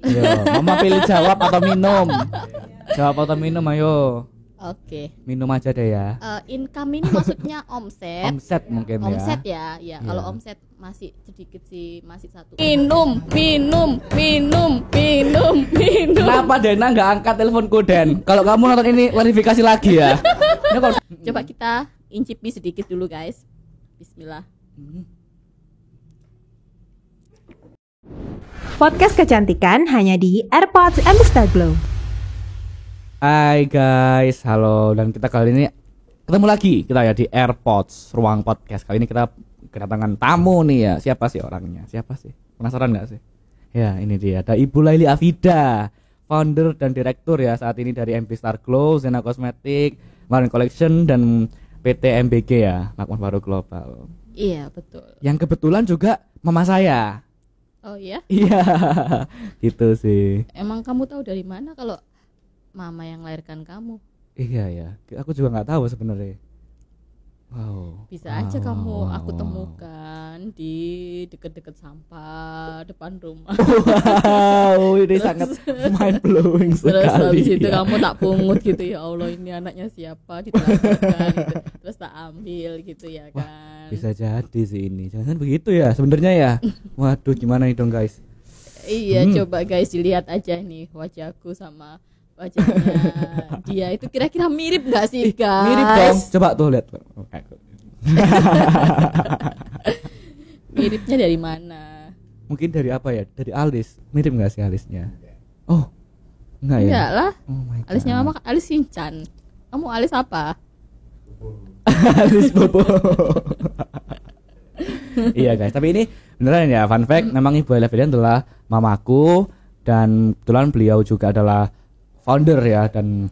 Yo, mama pilih jawab atau minum? Jawab atau minum, ayo. Oke. Minum aja deh ya. Income ini maksudnya omset. Omset mungkin Omset ya. ya. Kalau omset masih sedikit sih, masih 1. Minum. Kenapa Dena nggak angkat teleponku, Den? Kalau kamu nonton ini klarifikasi lagi ya. Coba kita incipi sedikit dulu, guys. Bismillah. Podcast kecantikan hanya di AirPods Ambista Glow. Hai guys, halo, dan kita kali ini ketemu lagi kita ya di AirPods Ruang Podcast. Kali ini kita kedatangan tamu nih ya. Siapa sih orangnya? Siapa sih? Penasaran nggak sih? Ya, ini dia. Ada Ibu Laili Afida, founder dan direktur ya saat ini dari Ambista Glow, Zena Cosmetic, Marine Collection, dan PT MBG ya, Makmur Baru Global. Iya, betul. Yang kebetulan juga mama saya. Oh iya? Iya, gitu sih. Emang kamu tahu dari mana kalau mama yang melahirkan kamu? Iya ya, aku juga nggak tahu sebenarnya. Wow. Bisa aja kamu aku temukan di deket-deket sampah depan rumah. Wow, ini sangat mind blowing sekali. Terus habis itu ya. kamu tak pungut gitu, ya Allah ini anaknya siapa, ditelanjutkan gitu. Terus tak ambil gitu ya kan. Bisa jadi sih ini. Jangan begitu ya sebenarnya ya. Waduh, gimana nih dong guys? Iya, coba guys dilihat aja nih wajahku sama wajahnya dia itu kira-kira mirip nggak sih guys? Mirip dong. Coba tuh lihat. Miripnya dari mana? Mungkin dari apa ya? Dari alis. Mirip nggak sih alisnya? Oh, enggak ya? Enggak lah. Oh my God. Alisnya mama alis Shinchan. Kamu alis apa? Alis bobo. Iya guys, tapi ini beneran ya, fun fact, memang Ibu Laili Afida adalah mamaku, dan kebetulan beliau juga adalah founder ya, dan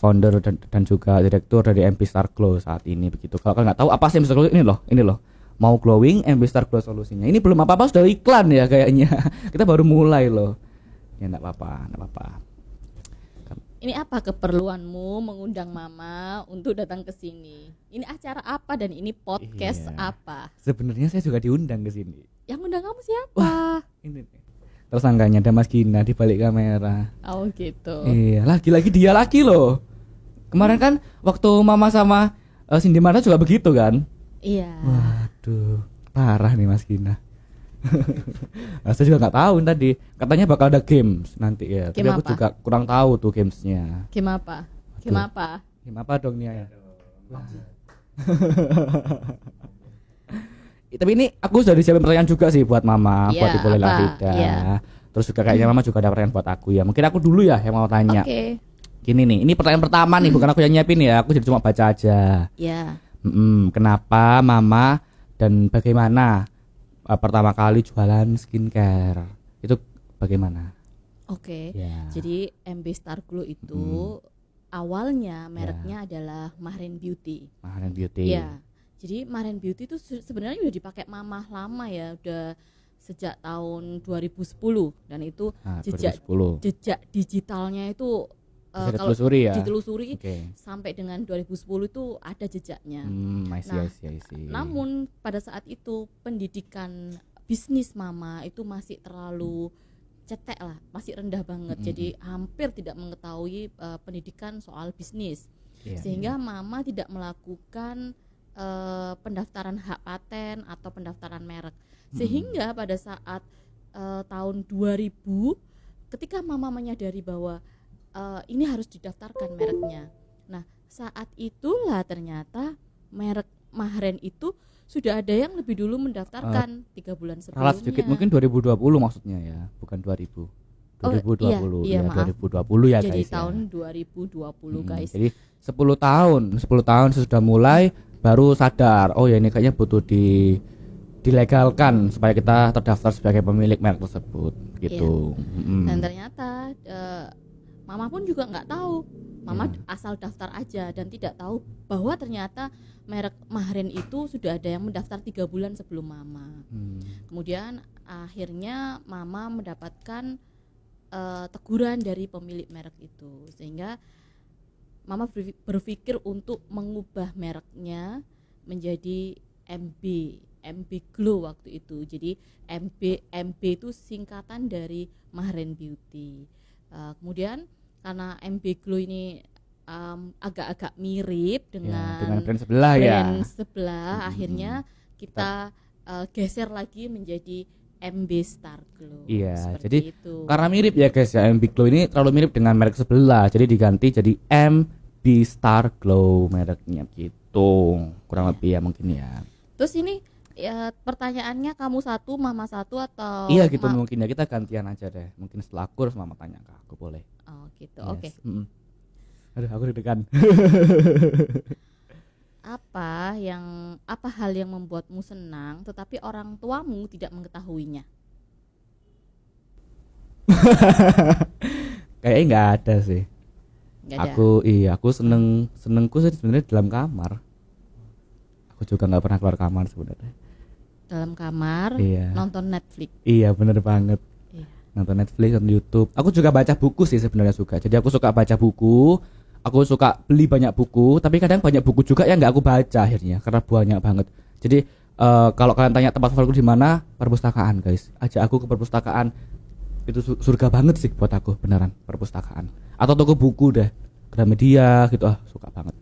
founder dan juga direktur dari MB Star Glow saat ini begitu. Kalau kalian nggak tahu apa sih MB Star Glow, ini loh. Mau glowing, MB Star Glow solusinya. Ini belum apa-apa sudah iklan ya kayaknya. Kita baru mulai loh. Ya enggak apa-apa. Ini apa keperluanmu mengundang mama untuk datang ke sini? Ini acara apa dan ini podcast apa? Sebenarnya saya juga diundang ke sini. Yang undang kamu siapa? Wah, ini nih. Tersangkanya ada Mas Gina di balik kamera. Oh gitu. Iya, lagi-lagi dia lagi loh. Kemarin kan waktu mama sama Cindy Marta juga begitu kan? Iya. Waduh, parah nih Mas Gina. Nah, saya juga nggak tahu tadi. Katanya bakal ada games nanti ya. Tapi Game aku apa? juga kurang tahu tuh gamesnya. Game apa? Game apa? Game apa dong Nia ya? Tapi ini aku sudah disiapin pertanyaan juga sih buat mama, Iya, buat Ibu Laili apa? Afida. Iya. Terus juga kayaknya mama juga ada pertanyaan buat aku ya. Mungkin aku dulu ya yang mau tanya. Oke. Gini nih, ini pertanyaan pertama nih, bukan aku yang nyiapin ya. Aku jadi cuma baca aja. Ya. Kenapa mama dan bagaimana pertama kali jualan skincare? Itu bagaimana? Oke. Ya. Jadi MB Star Glow itu awalnya mereknya adalah Mahren Beauty. Mahren Beauty. Iya. Jadi Mahren Beauty itu sebenarnya udah dipakai mama lama ya, udah sejak tahun 2010, dan itu jejak 2010. jejak digitalnya itu Bisa kalau ditelusuri ya. ditelusuri Oke. sampai dengan 2010 itu ada jejaknya. I Nah, see. Namun pada saat itu pendidikan bisnis mama itu masih terlalu cetek lah, masih rendah banget. Jadi hampir tidak mengetahui pendidikan soal bisnis. Iya, Sehingga mama tidak melakukan pendaftaran hak paten atau pendaftaran merek. Sehingga pada saat tahun 2000 ketika mama menyadari bahwa ini harus didaftarkan mereknya. Nah, saat itulah ternyata merek Mahren itu sudah ada yang lebih dulu mendaftarkan 3 bulan sebelumnya. Ralat sedikit, mungkin 2020 maksudnya ya, bukan 2000. 2020 iya, ya, maaf. 2020 ya Jadi guys. tahun Ya. 2020 guys. Jadi 10 tahun sudah mulai baru sadar, oh ya ini kayaknya butuh dilegalkan supaya kita terdaftar sebagai pemilik merek tersebut gitu. Dan ternyata mama pun juga nggak tahu, mama asal daftar aja dan tidak tahu bahwa ternyata merek Mahren itu sudah ada yang mendaftar 3 bulan sebelum mama. Kemudian akhirnya mama mendapatkan teguran dari pemilik merek itu, sehingga mama berpikir untuk mengubah mereknya menjadi MB Glow waktu itu. Jadi MB itu singkatan dari Mahren Beauty. Kemudian karena MB Glow ini agak-agak mirip dengan brand sebelah akhirnya kita geser lagi menjadi MB Star Glow. Iya, seperti jadi itu. Karena mirip ya guys ya, MB Glow ini terlalu mirip dengan merek sebelah, jadi diganti jadi MB Star Glow mereknya gitu. Kurang lebih ya mungkin ya. Terus ini ya, pertanyaannya kamu satu, mama satu atau Iya gitu mungkin ya, kita gantian aja deh. Mungkin setelah aku terus mama tanya ke aku, boleh. Oh gitu, Yes. oke. Aduh, aku deg-degan. Apa hal yang membuatmu senang tetapi orang tuamu tidak mengetahuinya? Kayaknya nggak ada sih. Nggak ada. Aku senengku sih sebenarnya dalam kamar. Aku juga nggak pernah keluar kamar sebenarnya. Dalam kamar, Iya. nonton Netflix. Iya, bener banget. Iya. Nonton Netflix, nonton YouTube. Aku juga baca buku sih sebenarnya suka. Jadi aku suka baca buku. Aku suka beli banyak buku, tapi kadang banyak buku juga yang nggak aku baca akhirnya karena banyak banget. Jadi kalau kalian tanya tempat favoritku di mana, perpustakaan guys. Ajak aku ke perpustakaan, itu surga banget sih buat aku, beneran perpustakaan. Atau toko buku deh, Gramedia gitu, suka banget.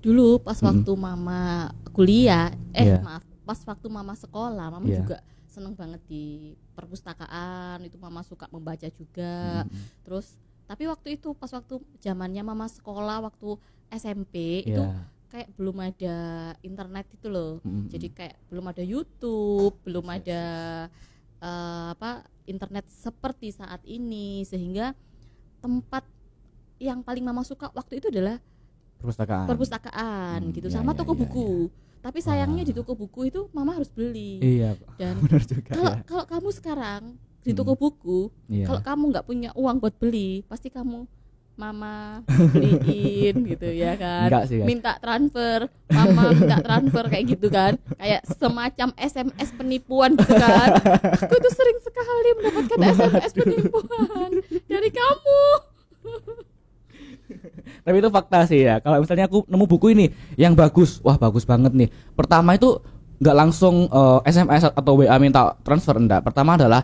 Dulu pas waktu mama kuliah, Iya. pas waktu mama sekolah, mama Iya. juga seneng banget di perpustakaan. Itu mama suka membaca juga. Terus tapi waktu itu pas waktu zamannya mama sekolah waktu SMP itu Iya. kayak belum ada internet itu loh. Jadi kayak belum ada YouTube, belum ada internet seperti saat ini, sehingga tempat yang paling mama suka waktu itu adalah perpustakaan gitu, sama toko buku. Tapi sayangnya di toko buku itu mama harus beli. Iya. Dan Benar juga ya. kalau kamu sekarang di toko buku, Iya. kalau kamu nggak punya uang buat beli, pasti kamu mama beliin gitu ya kan. Enggak sih, guys. Minta transfer, mama minta transfer kayak gitu kan. Kayak semacam SMS penipuan gitu kan. Aku tuh sering sekali mendapatkan SMS penipuan dari kamu. Tapi itu fakta sih ya. Kalau misalnya aku nemu buku ini yang bagus, wah bagus banget nih. Pertama itu nggak langsung SMS atau WA minta transfer, enggak. Pertama adalah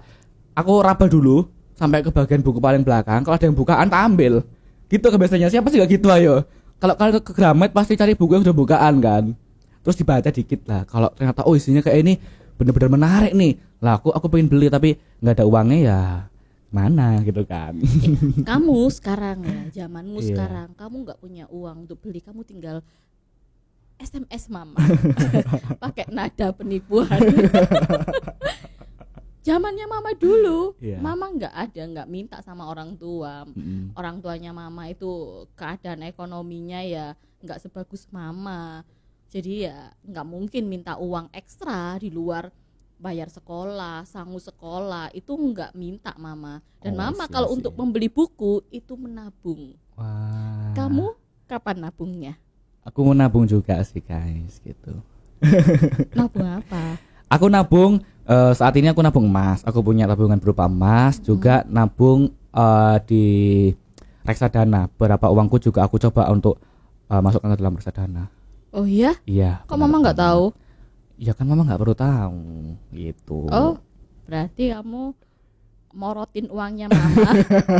aku raba dulu sampai ke bagian buku paling belakang. Kalau ada yang bukaan tak ambil. Gitu kan biasanya. Siapa sih gak gitu ayo. Kalau kalian ke Gramet pasti cari buku yang udah bukaan kan. Terus dibaca dikit lah. Kalau ternyata isinya kayak ini bener-bener menarik nih. Lah aku pengen beli tapi nggak ada uangnya ya. Mana gitu kan. Kamu sekarang ya, zamanmu Iya. sekarang, kamu nggak punya uang untuk beli, kamu tinggal SMS mama pakai nada penipuan. Zamannya mama dulu, Iya. mama nggak minta sama orang tua. Orang tuanya mama itu keadaan ekonominya ya nggak sebagus mama, jadi ya nggak mungkin minta uang ekstra di luar bayar sekolah, sangu sekolah, itu nggak minta mama. Dan mama kalau untuk membeli buku itu menabung. Wah. Kamu kapan nabungnya? Aku mau nabung juga sih guys gitu. Nabung apa? Aku nabung saat ini aku nabung emas. Aku punya tabungan berupa emas, juga nabung di reksadana. Beberapa uangku juga aku coba untuk masukkan ke dalam reksadana. Oh iya? Iya. Kok mama nggak tahu? Ya kan mama nggak perlu tahu gitu. Oh, berarti kamu morotin uangnya mama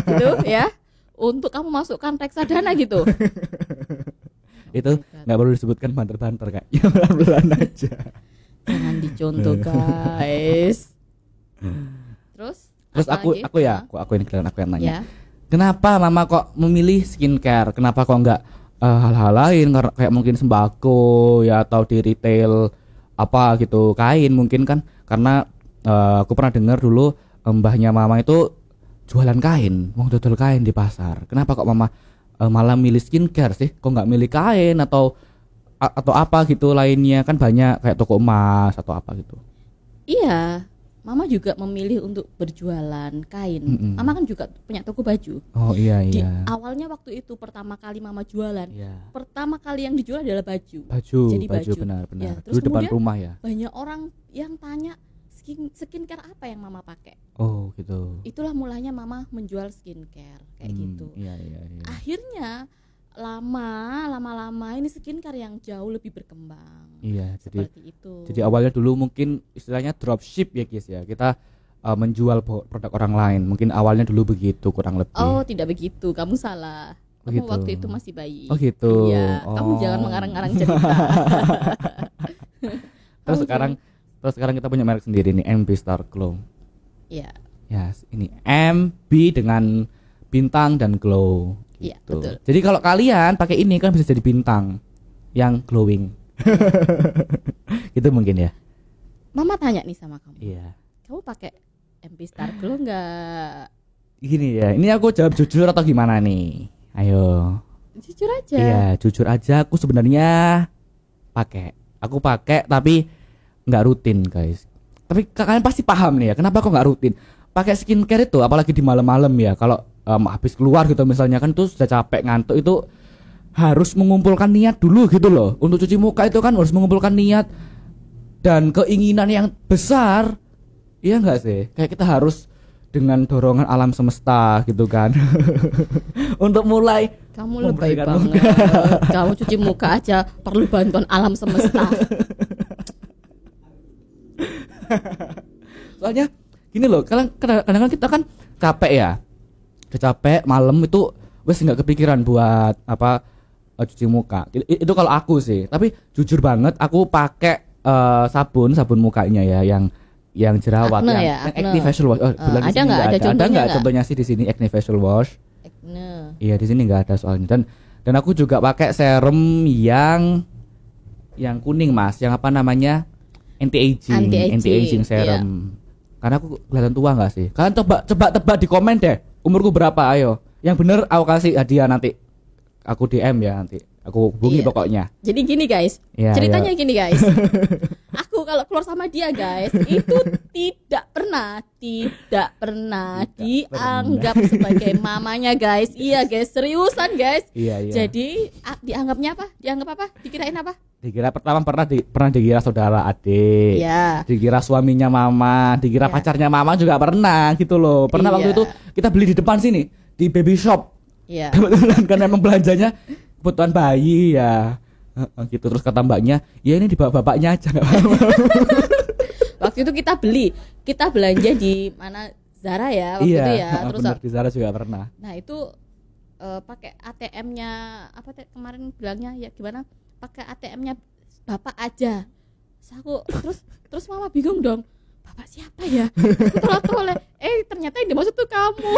gitu ya? Untuk kamu masukkan reksadana gitu? Itu nggak perlu disebutkan banter-banter kayaknya, pelan-pelan aja. Jangan dicontoh guys. Terus apa lagi? Aku ini kalian aku yang nanya. Ya. Kenapa mama kok memilih skincare? Kenapa kok nggak hal-hal lain kayak mungkin sembako ya, atau di retail apa gitu, kain mungkin kan? Karena aku pernah dengar dulu mbahnya mama itu jualan kain, mau dodol kain di pasar. Kenapa kok mama malah milih skincare sih? Kok nggak milih kain atau apa gitu lainnya? Kan banyak kayak toko emas atau apa gitu. Iya, mama juga memilih untuk berjualan kain. Mama kan juga punya toko baju. Oh iya Di iya. awalnya waktu itu pertama kali mama jualan, Iya. pertama kali yang dijual adalah baju. Baju Jadi benar. Ya, Dulu terus depan kemudian rumah ya. banyak orang yang tanya skincare apa yang mama pakai. Oh gitu. Itulah mulanya mama menjual skincare kayak gitu. Iya. Akhirnya lama-lama ini skincare yang jauh lebih berkembang. Iya, Seperti itu. jadi awalnya dulu mungkin istilahnya dropship ya guys ya. Kita menjual produk orang lain. Mungkin awalnya dulu begitu kurang lebih. Oh, tidak begitu. Kamu salah. Kamu Begitu. waktu itu masih bayi. Oh gitu. Iya, kamu jangan mengarang-arang cerita. Terus Oke. sekarang kita punya merek sendiri nih, MB Star Glow. Iya. Ya, ini MB dengan bintang dan glow. Iya, Gitu. betul. Jadi kalau kalian pakai ini kan bisa jadi bintang yang glowing. Gitu mungkin ya. Mama tanya nih sama kamu. Iya. Kamu pakai MP Star Glow enggak? Gini ya. Ini aku jawab jujur atau gimana nih? Ayo. Jujur aja. Iya, jujur aja aku sebenarnya pakai. Aku pakai tapi nggak rutin, guys. Tapi kalian pasti paham nih ya, kenapa kok nggak rutin? Pakai skincare itu apalagi di malam-malam ya. Kalau habis keluar gitu misalnya kan tuh sudah capek ngantuk itu harus mengumpulkan niat dulu gitu loh. Untuk cuci muka itu kan harus mengumpulkan niat dan keinginan yang besar. Iya nggak sih? Kayak kita harus dengan dorongan alam semesta gitu kan. Untuk mulai Kamu lebay membersihkan banget. Kamu cuci muka aja perlu bantuan alam semesta. Soalnya gini loh, kadang-kadang kita kan capek ya. Udah capek malam itu wes nggak kepikiran buat cuci muka. Itu kalau aku sih. Tapi jujur banget aku pakai sabun mukanya ya yang jerawat Acne yang ya, Acne. Acne facial wash. Oh, kebetulan di ada sini nggak? nggak Ada contohnya nggak nggak? contohnya sih di sini Acne facial wash. Acne. Iya, di sini nggak ada soalnya. Dan aku juga pakai serum yang kuning Mas, yang apa namanya? Anti-aging Anti-aging, serum. Karena aku kelihatan tua nggak sih? Kalian coba tebak di komen deh. Umurku berapa? Ayo. Yang bener aku kasih hadiah nanti. Aku DM ya nanti. Aku hubungi Iya. pokoknya. Jadi gini guys, Iya, ceritanya iya. gini guys. Aku kalau keluar sama dia guys, itu tidak pernah dianggap sebagai mamanya guys. Iya guys, seriusan guys. Iya, iya. Jadi dianggapnya apa? Dianggap apa? Dikirain apa? Dikira pertama pernah dikira saudara adik. Iya. Dikira suaminya mama, dikira Iya. pacarnya mama juga pernah gitu loh. Pernah waktu Iya. itu kita beli di depan sini di baby shop. Iya. Kebetulan kan memang belanjanya kebutuhan bayi ya. Gitu terus kata mbaknya, ya ini dibawa bapaknya aja nggak apa-apa. Waktu itu kita belanja di mana Zara ya waktu itu ya. Terus bener, di Zara juga pernah. nah itu pakai ATM-nya apa kemarin bilangnya ya gimana? Pakai ATM-nya bapak aja. Terus mama bingung dong. Bapak siapa ya? Aku tolak ternyata yang dimaksud tuh kamu.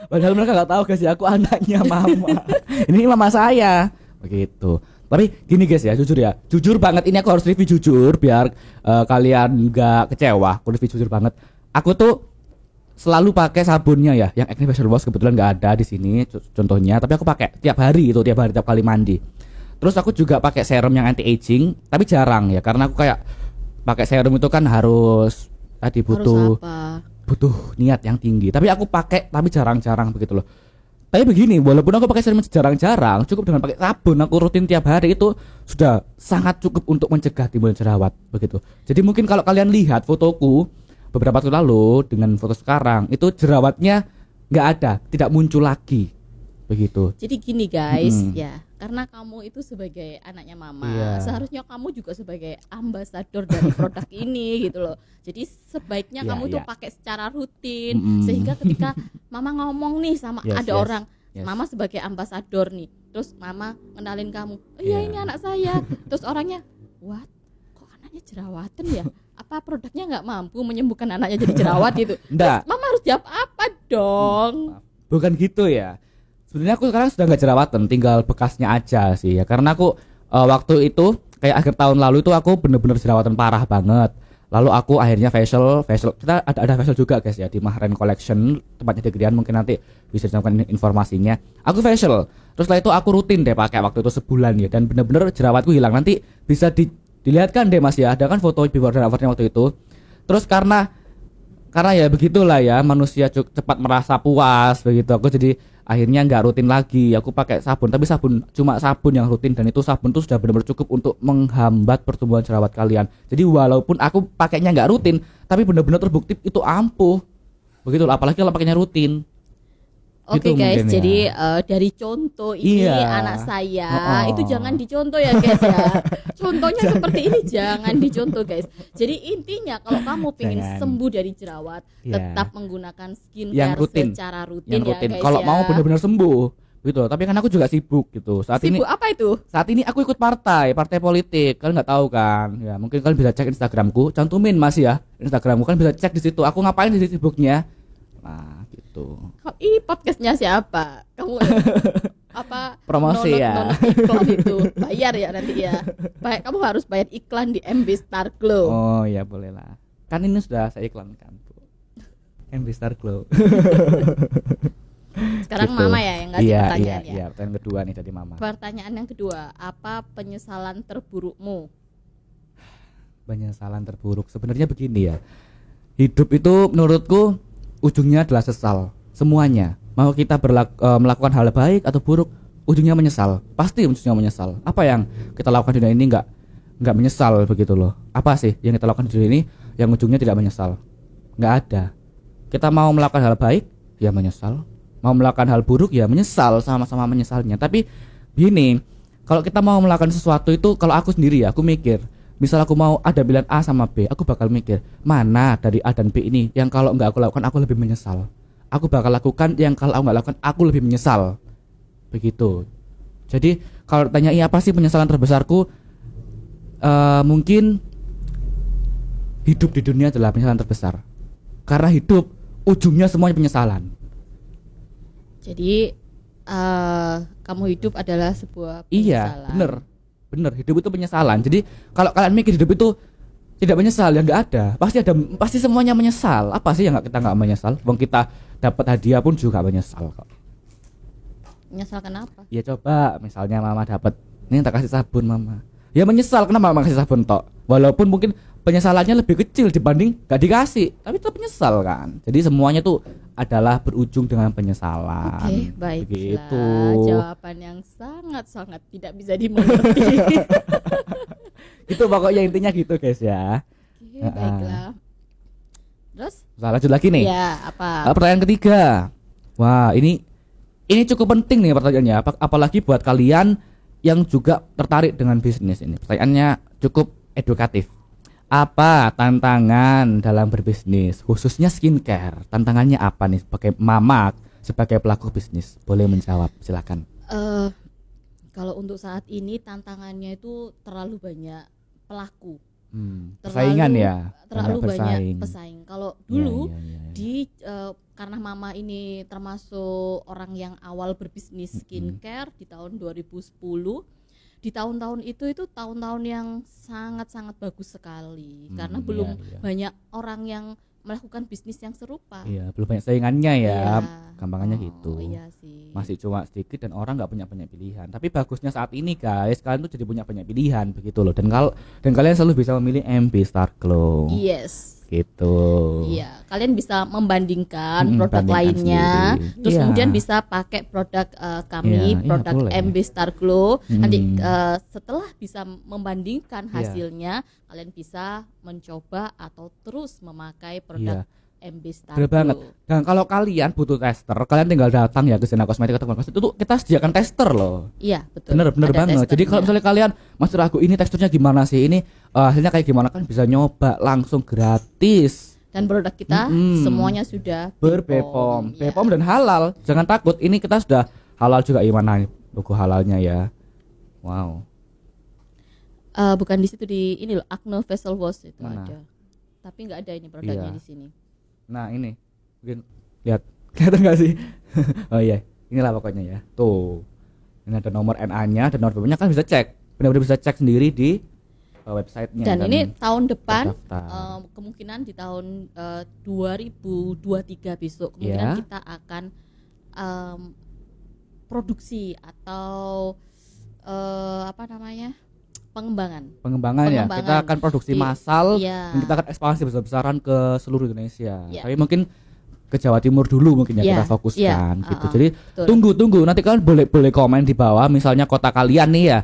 Padahal mereka nggak tahu guys ya, aku anaknya mama. Ini mama saya. Begitu. Tapi gini guys ya, jujur banget ini aku harus review jujur biar kalian nggak kecewa. Aku review jujur banget. Aku tuh selalu pakai sabunnya ya, yang Acne facial wash kebetulan nggak ada di sini contohnya. Tapi aku pakai tiap hari tiap kali mandi. Terus aku juga pakai serum yang anti aging, tapi jarang ya, karena aku kayak pakai serum itu kan harus Harus apa? butuh niat yang tinggi. Tapi aku pakai tapi jarang-jarang begitu loh. Tapi begini, walaupun aku pakai serum jarang-jarang, cukup dengan pakai sabun aku rutin tiap hari itu sudah sangat cukup untuk mencegah timbul jerawat begitu. Jadi mungkin kalau kalian lihat fotoku beberapa waktu lalu dengan foto sekarang, itu jerawatnya nggak ada, tidak muncul lagi begitu. Jadi gini guys, Mm-mm. ya, karena kamu itu sebagai anaknya mama, Iya. seharusnya kamu juga sebagai ambasador dari produk ini gitu loh. Jadi sebaiknya Iya, kamu tuh iya. pakai secara rutin, Mm-mm. sehingga ketika mama ngomong nih sama Yes, ada yes, orang, yes. mama sebagai ambasador nih, terus mama kenalin kamu, oh iya Iya. ini anak saya, terus orangnya, what? Kok anaknya jerawatan ya? Apa produknya nggak mampu menyembuhkan anaknya jadi jerawat gitu? Nggak. Terus mama harus jawab apa dong? Bukan gitu ya. Sebenarnya aku sekarang sudah nggak jerawatan, tinggal bekasnya aja sih ya. Karena aku waktu itu kayak akhir tahun lalu itu aku bener-bener jerawatan parah banget. Lalu aku akhirnya facial kita ada facial juga guys ya di Mahren Collection, tempatnya di Grian, mungkin nanti bisa ditemukan informasinya. Aku facial. Terus setelah itu aku rutin deh pakai waktu itu sebulan ya, dan bener-bener jerawatku hilang. Nanti bisa dilihatkan deh Mas ya, ada kan foto before dan afternya waktu itu. Terus karena ya begitulah ya, manusia cepat merasa puas begitu. Aku jadi akhirnya nggak rutin lagi. Aku pakai sabun, tapi cuma sabun yang rutin, dan itu sabun tuh sudah benar-benar cukup untuk menghambat pertumbuhan jerawat kalian. Jadi walaupun aku pakainya nggak rutin, tapi benar-benar terbukti itu ampuh. Begitu, apalagi kalau pakainya rutin. Oke Gitu guys, mungkin ya. jadi dari contoh ini Iya. anak saya Oh. itu jangan dicontoh ya guys ya. Contohnya seperti ini jangan dicontoh guys. Jadi intinya kalau kamu pengen Jangan. sembuh dari jerawat, Iya. tetap menggunakan Yang skincare rutin. secara rutin Yang ya rutin. guys Kalau ya. mau benar-benar sembuh gitu. Tapi kan aku juga sibuk gitu. Saat Sibuk apa itu? aku ikut partai politik. Kalian nggak tahu kan? Ya, mungkin kalian bisa cek Instagramku, cantumin Mas ya. Instagramku kan bisa cek di situ. Aku ngapain di situ sibuknya. Nah, gitu. Ini podcastnya siapa? Kamu apa Promosi ya. nonton iklan itu bayar ya nanti ya. Baik, kamu harus bayar iklan di MB Star Glow. Oh, ya boleh lah. Kan ini sudah saya iklankan, Bu. MB Star Glow. Sekarang Gitu. Mama ya yang ngasih Iya, pertanyaan ya. iya, pertanyaan kedua nih dari Mama. Pertanyaan yang kedua, apa penyesalan terburukmu? Penyesalan terburuk sebenarnya begini ya. Hidup itu menurutku ujungnya adalah sesal. Semuanya. Mau kita melakukan hal baik atau buruk, ujungnya menyesal. Pasti ujungnya menyesal. Apa yang kita lakukan di dunia ini nggak menyesal begitu loh. Apa sih yang kita lakukan di dunia ini yang ujungnya tidak menyesal? Nggak ada. Kita mau melakukan hal baik, ya menyesal. Mau melakukan hal buruk, ya menyesal, sama-sama menyesalnya. Tapi gini, kalau kita mau melakukan sesuatu itu, kalau aku sendiri ya, aku mikir, misal aku mau ada pilihan A sama B, aku bakal mikir mana dari A dan B ini yang kalau nggak aku lakukan aku lebih menyesal. Aku bakal lakukan yang kalau aku nggak lakukan aku lebih menyesal. Begitu. Jadi kalau tanya apa sih penyesalan terbesarku, mungkin hidup di dunia adalah penyesalan terbesar. Karena hidup ujungnya semuanya penyesalan. Jadi kamu hidup adalah sebuah Iya, penyesalan. bener hidup itu penyesalan. Jadi kalau kalian mikir hidup itu tidak menyesal, ya nggak ada. Pasti semuanya menyesal. Apa sih yang kita nggak menyesal? Wong kita dapat hadiah pun juga menyesal kok. Menyesal kenapa? Ya coba misalnya Mama dapat ini tak kasih sabun Mama. Ya menyesal kenapa Mama kasih sabun tok. Walaupun mungkin penyesalannya lebih kecil dibanding gak dikasih, tapi tetap menyesal kan. Jadi semuanya tuh adalah berujung dengan penyesalan. Oke, baiklah. Begitu. Jawaban yang sangat-sangat tidak bisa dimengerti. Itu pokoknya intinya gitu guys ya. Oke, baiklah. Terus? Nah, lanjut lagi nih. Ya, apa? Pertanyaan ketiga. Wah, ini cukup penting nih pertanyaannya. Apalagi buat kalian yang juga tertarik dengan bisnis ini. Pertanyaannya cukup edukatif. Apa tantangan dalam berbisnis, khususnya skincare? Tantangannya apa nih sebagai mama, sebagai pelaku bisnis? Boleh menjawab, silakan. Kalau untuk saat ini tantangannya itu terlalu banyak pelaku. Persaingan ya. Terlalu banyak bersaing. pesaing. Kalau dulu Iya. di karena Mama ini termasuk orang yang awal berbisnis skincare di tahun 2010. Di tahun-tahun itu tahun-tahun yang sangat-sangat bagus sekali karena belum iya. banyak orang yang melakukan bisnis yang serupa. Iya, belum banyak saingannya ya. Iya. Gampangannya Oh, gitu. Iya sih. Masih cuma sedikit dan orang nggak punya banyak pilihan. Tapi bagusnya saat ini guys, kalian tuh jadi punya banyak pilihan begitu loh. Dan kalian selalu bisa memilih MB Star Glow. Yes. Gitu. Iya, kalian bisa membandingkan produk bandingkan lainnya, sendiri. terus Iya. kemudian bisa pakai produk kami, Iya, produk boleh. MB Star Glow. Nanti Mm. setelah bisa membandingkan Iya. hasilnya, kalian bisa mencoba atau terus memakai produk Iya. MB Star Bener banget. Glow. Dan kalau kalian butuh tester, kalian tinggal datang ya ke Zena Kosmetik atau Kosmetik itu kita sediakan tester loh. Iya, betul. Bener Ada banget. Jadi testernya. kalau misalnya kalian masih ragu ini teksturnya gimana sih, ini hasilnya kayak gimana, kan bisa nyoba langsung gratis. Dan produk kita Mm-mm. semuanya sudah Berbepom, Ya. Bepom dan halal. Jangan takut, ini kita sudah halal juga. Gimana nih logo halalnya ya? Wow. Bukan di situ, di ini loh, Acne Facial Wash itu Mana? ada. Tapi nggak ada ini produknya Iya. di sini. Nah ini, mungkin lihat, kelihatan nggak sih? Oh iya, inilah pokoknya ya. Tuh, ini ada nomor NA-nya dan nomor BPOM-nya, kan bisa cek. Benar-benar bisa cek sendiri di websitenya. Dan ini tahun depan terdaftar. kemungkinan di tahun 2023 besok kemungkinan Ya. kita akan produksi atau apa namanya, pengembangan ya. Kita akan produksi Di- massal iya. dan kita akan ekspansi besar-besaran ke seluruh Indonesia. Iya. Tapi mungkin ke Jawa Timur dulu mungkin ya Iya, kita fokuskan iya, gitu. Jadi betul. tunggu nanti kalian boleh komen di bawah, misalnya kota kalian nih ya.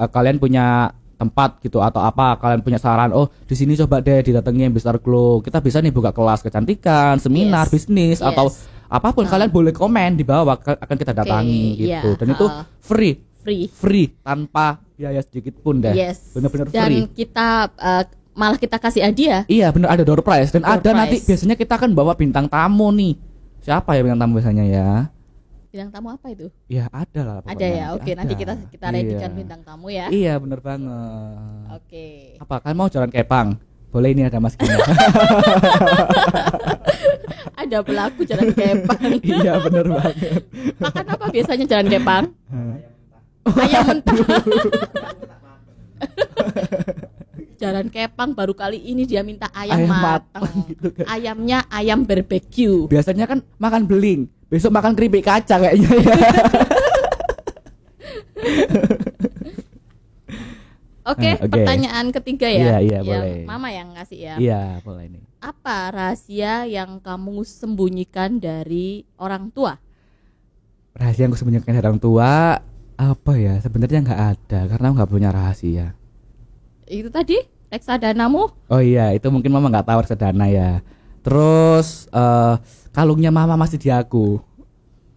Kalian punya tempat gitu atau apa, kalian punya saran, oh di sini coba deh didatengin MB Star Glow. Kita bisa nih buka kelas kecantikan, seminar, Yes. bisnis Yes. atau apapun kalian boleh komen di bawah, akan kita datangi Oke, gitu. iya, Dan itu free tanpa biaya sedikit pun deh. Yes. Bener-bener Dan free. kita malah kita kasih hadiah. Iya bener, ada door prize dan Door ada nanti prize. biasanya kita akan bawa bintang tamu nih. Siapa ya bintang tamu biasanya ya? Bintang tamu apa itu? Ya ada lah pokoknya. Ada ya. Oke, nanti kita Iya. readykan bintang tamu ya. Iya bener banget. Oke. Apa kalian mau jalan kepang? Boleh, ini ada Mas Gina. Ada pelaku jalan kepang. Iya bener banget. Makan apa biasanya jalan kepang? Ayam mentah. Jalan kepang baru kali ini dia minta ayam matang. gitu kan. Ayamnya ayam barbeque. Biasanya kan makan beling, besok makan keripik kaca kayaknya ya. Oke, Oke. pertanyaan ketiga ya. Iya, yang boleh. Mama yang ngasih ya. Iya boleh nih. Apa rahasia yang kamu sembunyikan dari orang tua? Rahasia yang aku sembunyikan dari orang tua apa ya? Sebenarnya nggak ada karena aku nggak punya rahasia. Itu tadi reksadanamu? Oh iya, itu mungkin mama nggak tahu reksadana ya. Terus kalungnya mama masih di aku.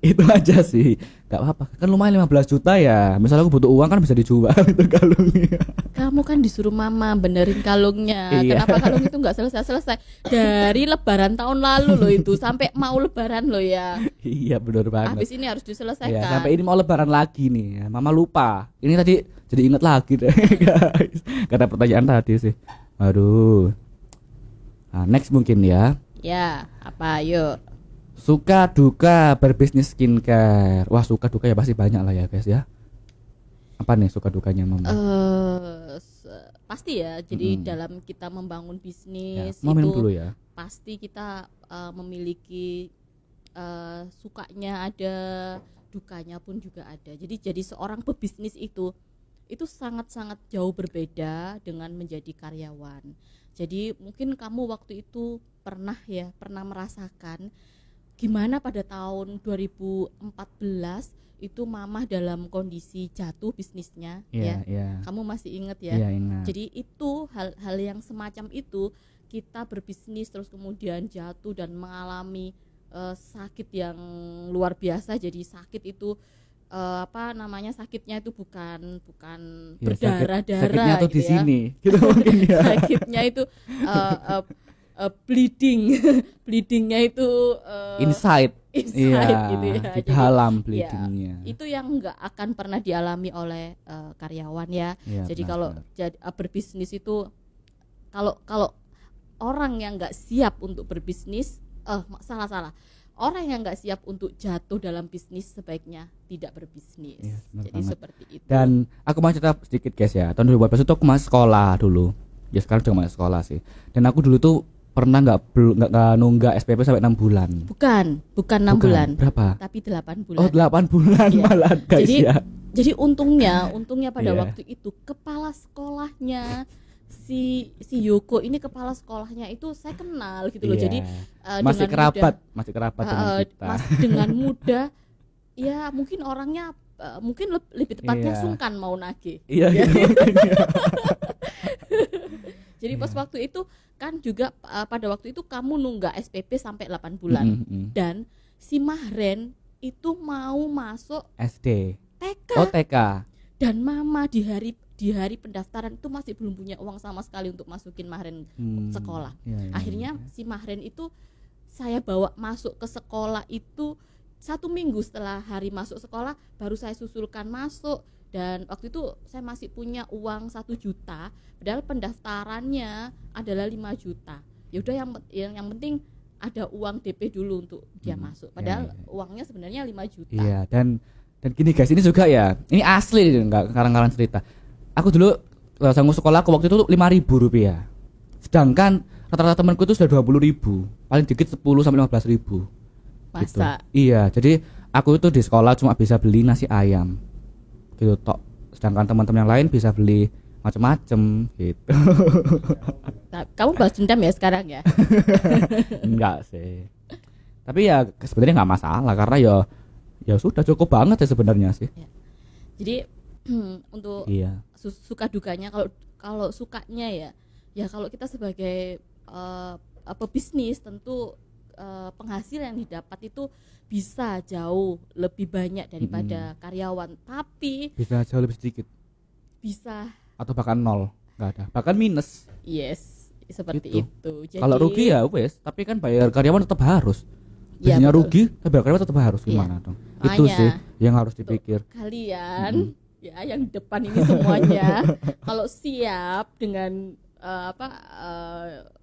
Itu aja sih. Gak apa-apa. Kan lumayan 15 juta ya. Misal aku butuh uang kan bisa dijual itu kalungnya. Kamu kan disuruh mama benerin kalungnya. Iya. Kenapa kalung itu nggak selesai-selesai? Dari lebaran tahun lalu loh itu sampai mau lebaran loh ya. Iya benar banget. Habis ini harus Ya, diselesaikan. sampai ini mau lebaran lagi nih ya. Mama lupa. Ini tadi jadi inget lagi deh guys. Karena pertanyaan tadi sih. Aduh. Nah, next mungkin ya. Ya, apa yuk? Suka duka berbisnis skincare. Wah, suka duka ya pasti banyak lah ya guys ya. Apa nih suka dukanya mama? Pasti ya. Jadi Mm-mm. dalam kita membangun Ya, bisnis mau minum itu dulu ya. pasti kita memiliki sukanya ada, dukanya pun juga ada. Jadi seorang pebisnis itu sangat-sangat jauh berbeda dengan menjadi karyawan. Jadi mungkin kamu waktu itu pernah merasakan gimana pada tahun 2014 itu mamah dalam kondisi jatuh bisnisnya Iya, ya. iya. Kamu masih ingat ya? Iya, ingat. Jadi itu hal yang semacam itu, kita berbisnis terus kemudian jatuh dan mengalami sakit yang luar biasa. Jadi sakit itu sakitnya itu bukan Ya, berdarah-darah sakitnya tuh gitu di ya. sini. Gitu mungkin ya. Sakitnya itu bleedingnya itu Inside. inside Iya, gitu ya. di Jadi, dalam ya, bleedingnya. itu yang nggak akan pernah dialami oleh karyawan ya. Iya, Jadi benar, kalau benar. berbisnis itu kalau orang yang nggak siap untuk berbisnis salah orang yang nggak siap untuk jatuh dalam bisnis sebaiknya tidak berbisnis. Iya, benar Jadi banget. seperti itu. Dan aku mau cerita sedikit guys ya. Tahun 2014 itu aku masih sekolah dulu. Ya sekarang juga masih sekolah sih. Dan aku dulu tuh pernah nggak nunggak SPP sampai 6 bulan. bukan 6 bulan, Berapa? tapi 8 bulan. Oh 8 bulan Iya. malah guys Jadi ya. Jadi untungnya pada Iya. waktu itu kepala sekolahnya si Yoko ini, kepala sekolahnya itu saya kenal gitu loh. Iya. Jadi Masih dengan kerabat mudah, dengan kita. dengan mudah ya mungkin orangnya mungkin lebih tepatnya Iya. sungkan mau nagih. Iya. Ya. gitu. Jadi pas Iya. waktu itu kan juga pada waktu itu kamu nunggak SPP sampai 8 bulan dan si Mahren itu mau masuk SD. TK. Oh TK. Dan mama di hari pendaftaran itu masih belum punya uang sama sekali untuk masukin Mahren sekolah. Iya, iya, Akhirnya iya. si Mahren itu saya bawa masuk ke sekolah itu 1 minggu setelah hari masuk sekolah baru saya susulkan masuk. Dan waktu itu saya masih punya uang 1 juta, padahal pendaftarannya adalah 5 juta. Ya udah yang penting ada uang DP dulu untuk dia masuk. Padahal uangnya sebenarnya 5 juta. Iya, dan gini guys, ini juga ya. Ini asli nih, enggak karang-karang cerita. Aku dulu sanggup sekolah aku waktu itu 5.000 rupiah. Sedangkan rata-rata temanku itu sudah 20.000. Paling dikit 10 sampai 15.000. Gitu. Masa? Iya, jadi aku itu di sekolah cuma bisa beli nasi ayam. Gitu tok. Sedangkan teman-teman yang lain bisa beli macem-macem gitu. Nah, kamu balas dendam ya sekarang ya? Enggak sih. Tapi ya sebenarnya nggak masalah karena ya sudah cukup banget ya sebenarnya sih. Jadi untuk Iya. suka dukanya, kalau sukanya ya kalau kita sebagai pebisnis tentu penghasilan yang didapat itu bisa jauh lebih banyak daripada karyawan, tapi Bisa jauh lebih sedikit bisa atau bahkan nol, nggak ada, bahkan minus. seperti Gitu. itu. Jadi, Kalau rugi ya wes, tapi kan bayar karyawan tetap harus. Ya, Biasanya betul. rugi, tapi bayar karyawan tetap harus, Iya. gimana dong? Itu Makanya, sih yang harus dipikir. kalian ya yang di depan ini semuanya kalau siap dengan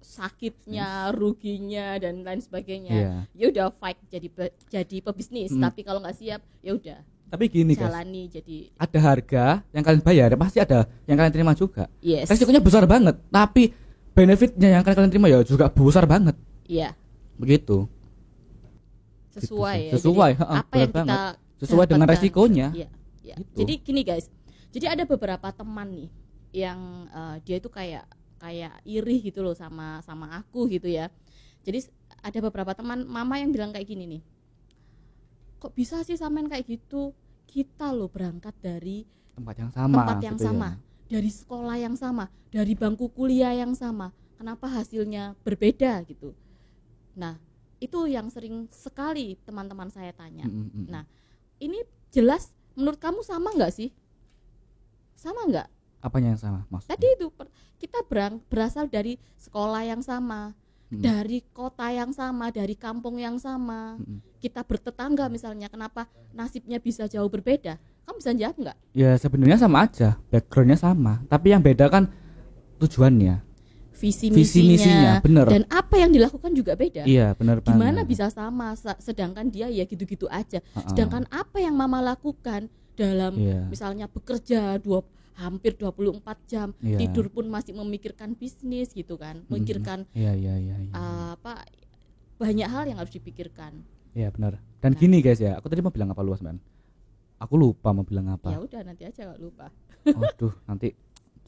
sakitnya, ruginya dan lain sebagainya, Iya. ya udah fight jadi pebisnis. Tapi kalau nggak siap, ya udah Tapi gini guys, jalani jadi ada harga yang kalian bayar, pasti ada yang kalian terima juga. yes. Resikonya besar banget, tapi benefitnya yang kalian terima ya juga besar banget. Iya, Begitu. sesuai Gitu sih. ya. Sesuai, Jadi, heeh, apa yang benar kita banget. Sesuai dengan dapatkan. resikonya. Iya, iya. Gitu. Jadi gini guys. Jadi ada beberapa teman nih yang dia itu kayak iri gitu loh sama aku gitu ya. Jadi ada beberapa teman mama yang bilang kayak gini nih. Kok bisa sih sampean kayak gitu? Kita loh berangkat dari Tempat yang sama. tempat yang gitu ya. sama, dari sekolah yang sama, dari bangku kuliah yang sama. Kenapa hasilnya berbeda gitu? Nah, itu yang sering sekali teman-teman saya tanya. Nah, ini jelas menurut kamu sama nggak sih? Sama nggak? Apanya yang sama, maksudnya? Tadi itu kita berasal dari sekolah yang sama, dari kota yang sama, dari kampung yang sama. Kita bertetangga misalnya, kenapa nasibnya bisa jauh berbeda? Kamu bisa jawab nggak? Ya sebenarnya sama aja, backgroundnya sama, tapi yang beda kan tujuannya, Visi misinya, misinya, bener. dan apa yang dilakukan juga beda. Iya benar banget. Gimana bisa sama, sedangkan dia ya gitu-gitu aja. Sedangkan apa yang mama lakukan dalam Iya. misalnya bekerja hampir 24 jam, Iya. tidur pun masih memikirkan bisnis gitu kan, memikirkan Iya. banyak hal yang harus dipikirkan. Iya benar. Dan Nah. gini guys ya, aku tadi mau bilang apa luas man? Aku lupa mau bilang apa. Ya udah nanti aja gak lupa. Aduh, nanti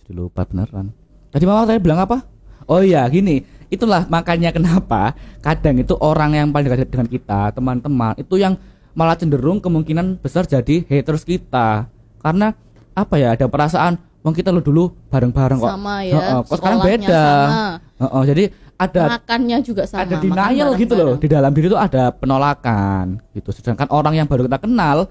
jadi lupa beneran. Tadi mama tadi bilang apa? Oh iya, gini. Itulah makanya kenapa kadang itu orang yang paling dekat dengan kita, teman-teman, itu yang malah cenderung kemungkinan besar jadi haters kita. Karena apa ya? Ada perasaan, wong kita lo dulu bareng-bareng kok. Sama ya, Kok sekarang sekolahnya beda. sama. Jadi ada Makannya juga sama. ada makan denial gitu loh. bareng-bareng. Di dalam diri itu ada penolakan gitu. Sedangkan orang yang baru kita kenal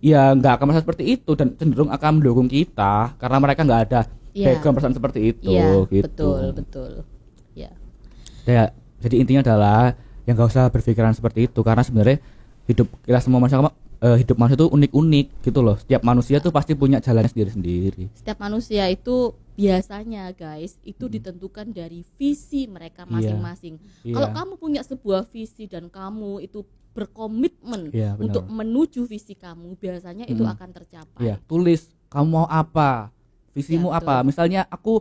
ya nggak akan merasa seperti itu dan cenderung akan mendukung kita karena mereka nggak ada Iya. background perasaan seperti itu Iya, gitu. betul. Ya. Ya, jadi intinya adalah yang nggak usah berpikiran seperti itu karena sebenarnya hidup kita semua manusia hidup manusia itu unik-unik gitu loh. Setiap manusia tuh pasti punya jalannya sendiri-sendiri. Setiap manusia itu biasanya guys itu ditentukan dari visi mereka masing-masing. Iya. Kalau kamu punya sebuah visi dan kamu itu berkomitmen Iya, benar. untuk menuju visi kamu, biasanya itu akan tercapai. Iya, tulis kamu mau apa, visimu Ya, apa. betul. Misalnya aku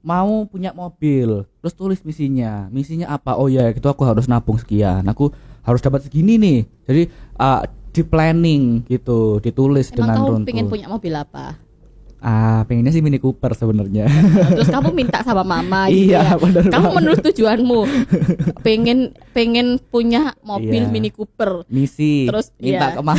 mau punya mobil, terus tulis misinya apa. Oh ya, itu aku harus nabung sekian, aku harus dapat segini nih. Jadi di planning gitu, ditulis Emang dengan kamu runtut. pengen punya mobil apa? Pengennya sih Mini Cooper sebenarnya. Terus kamu minta sama mama gitu Iya, ya. benar Kamu banget. menurut tujuanmu pengen punya mobil Iya. Mini Cooper. Misi, Terus, minta iya. ke mama.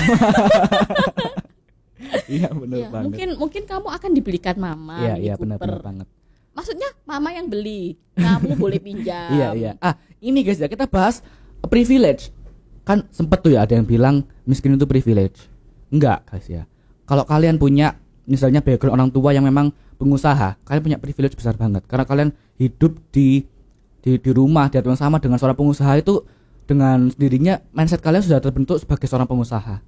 Iya benar Ya, banget. mungkin kamu akan dibelikan mama Iya, Mini iya Cooper. benar banget. Maksudnya mama yang beli, kamu boleh pinjam. Iya. Ini guys ya, kita bahas privilege. Kan sempet tuh ya ada yang bilang miskin itu privilege. Enggak guys ya. Kalau kalian punya misalnya background orang tua yang memang pengusaha, kalian punya privilege besar banget. Karena kalian hidup di rumah di atmosfer sama dengan seorang pengusaha itu, dengan sendirinya mindset kalian sudah terbentuk sebagai seorang pengusaha.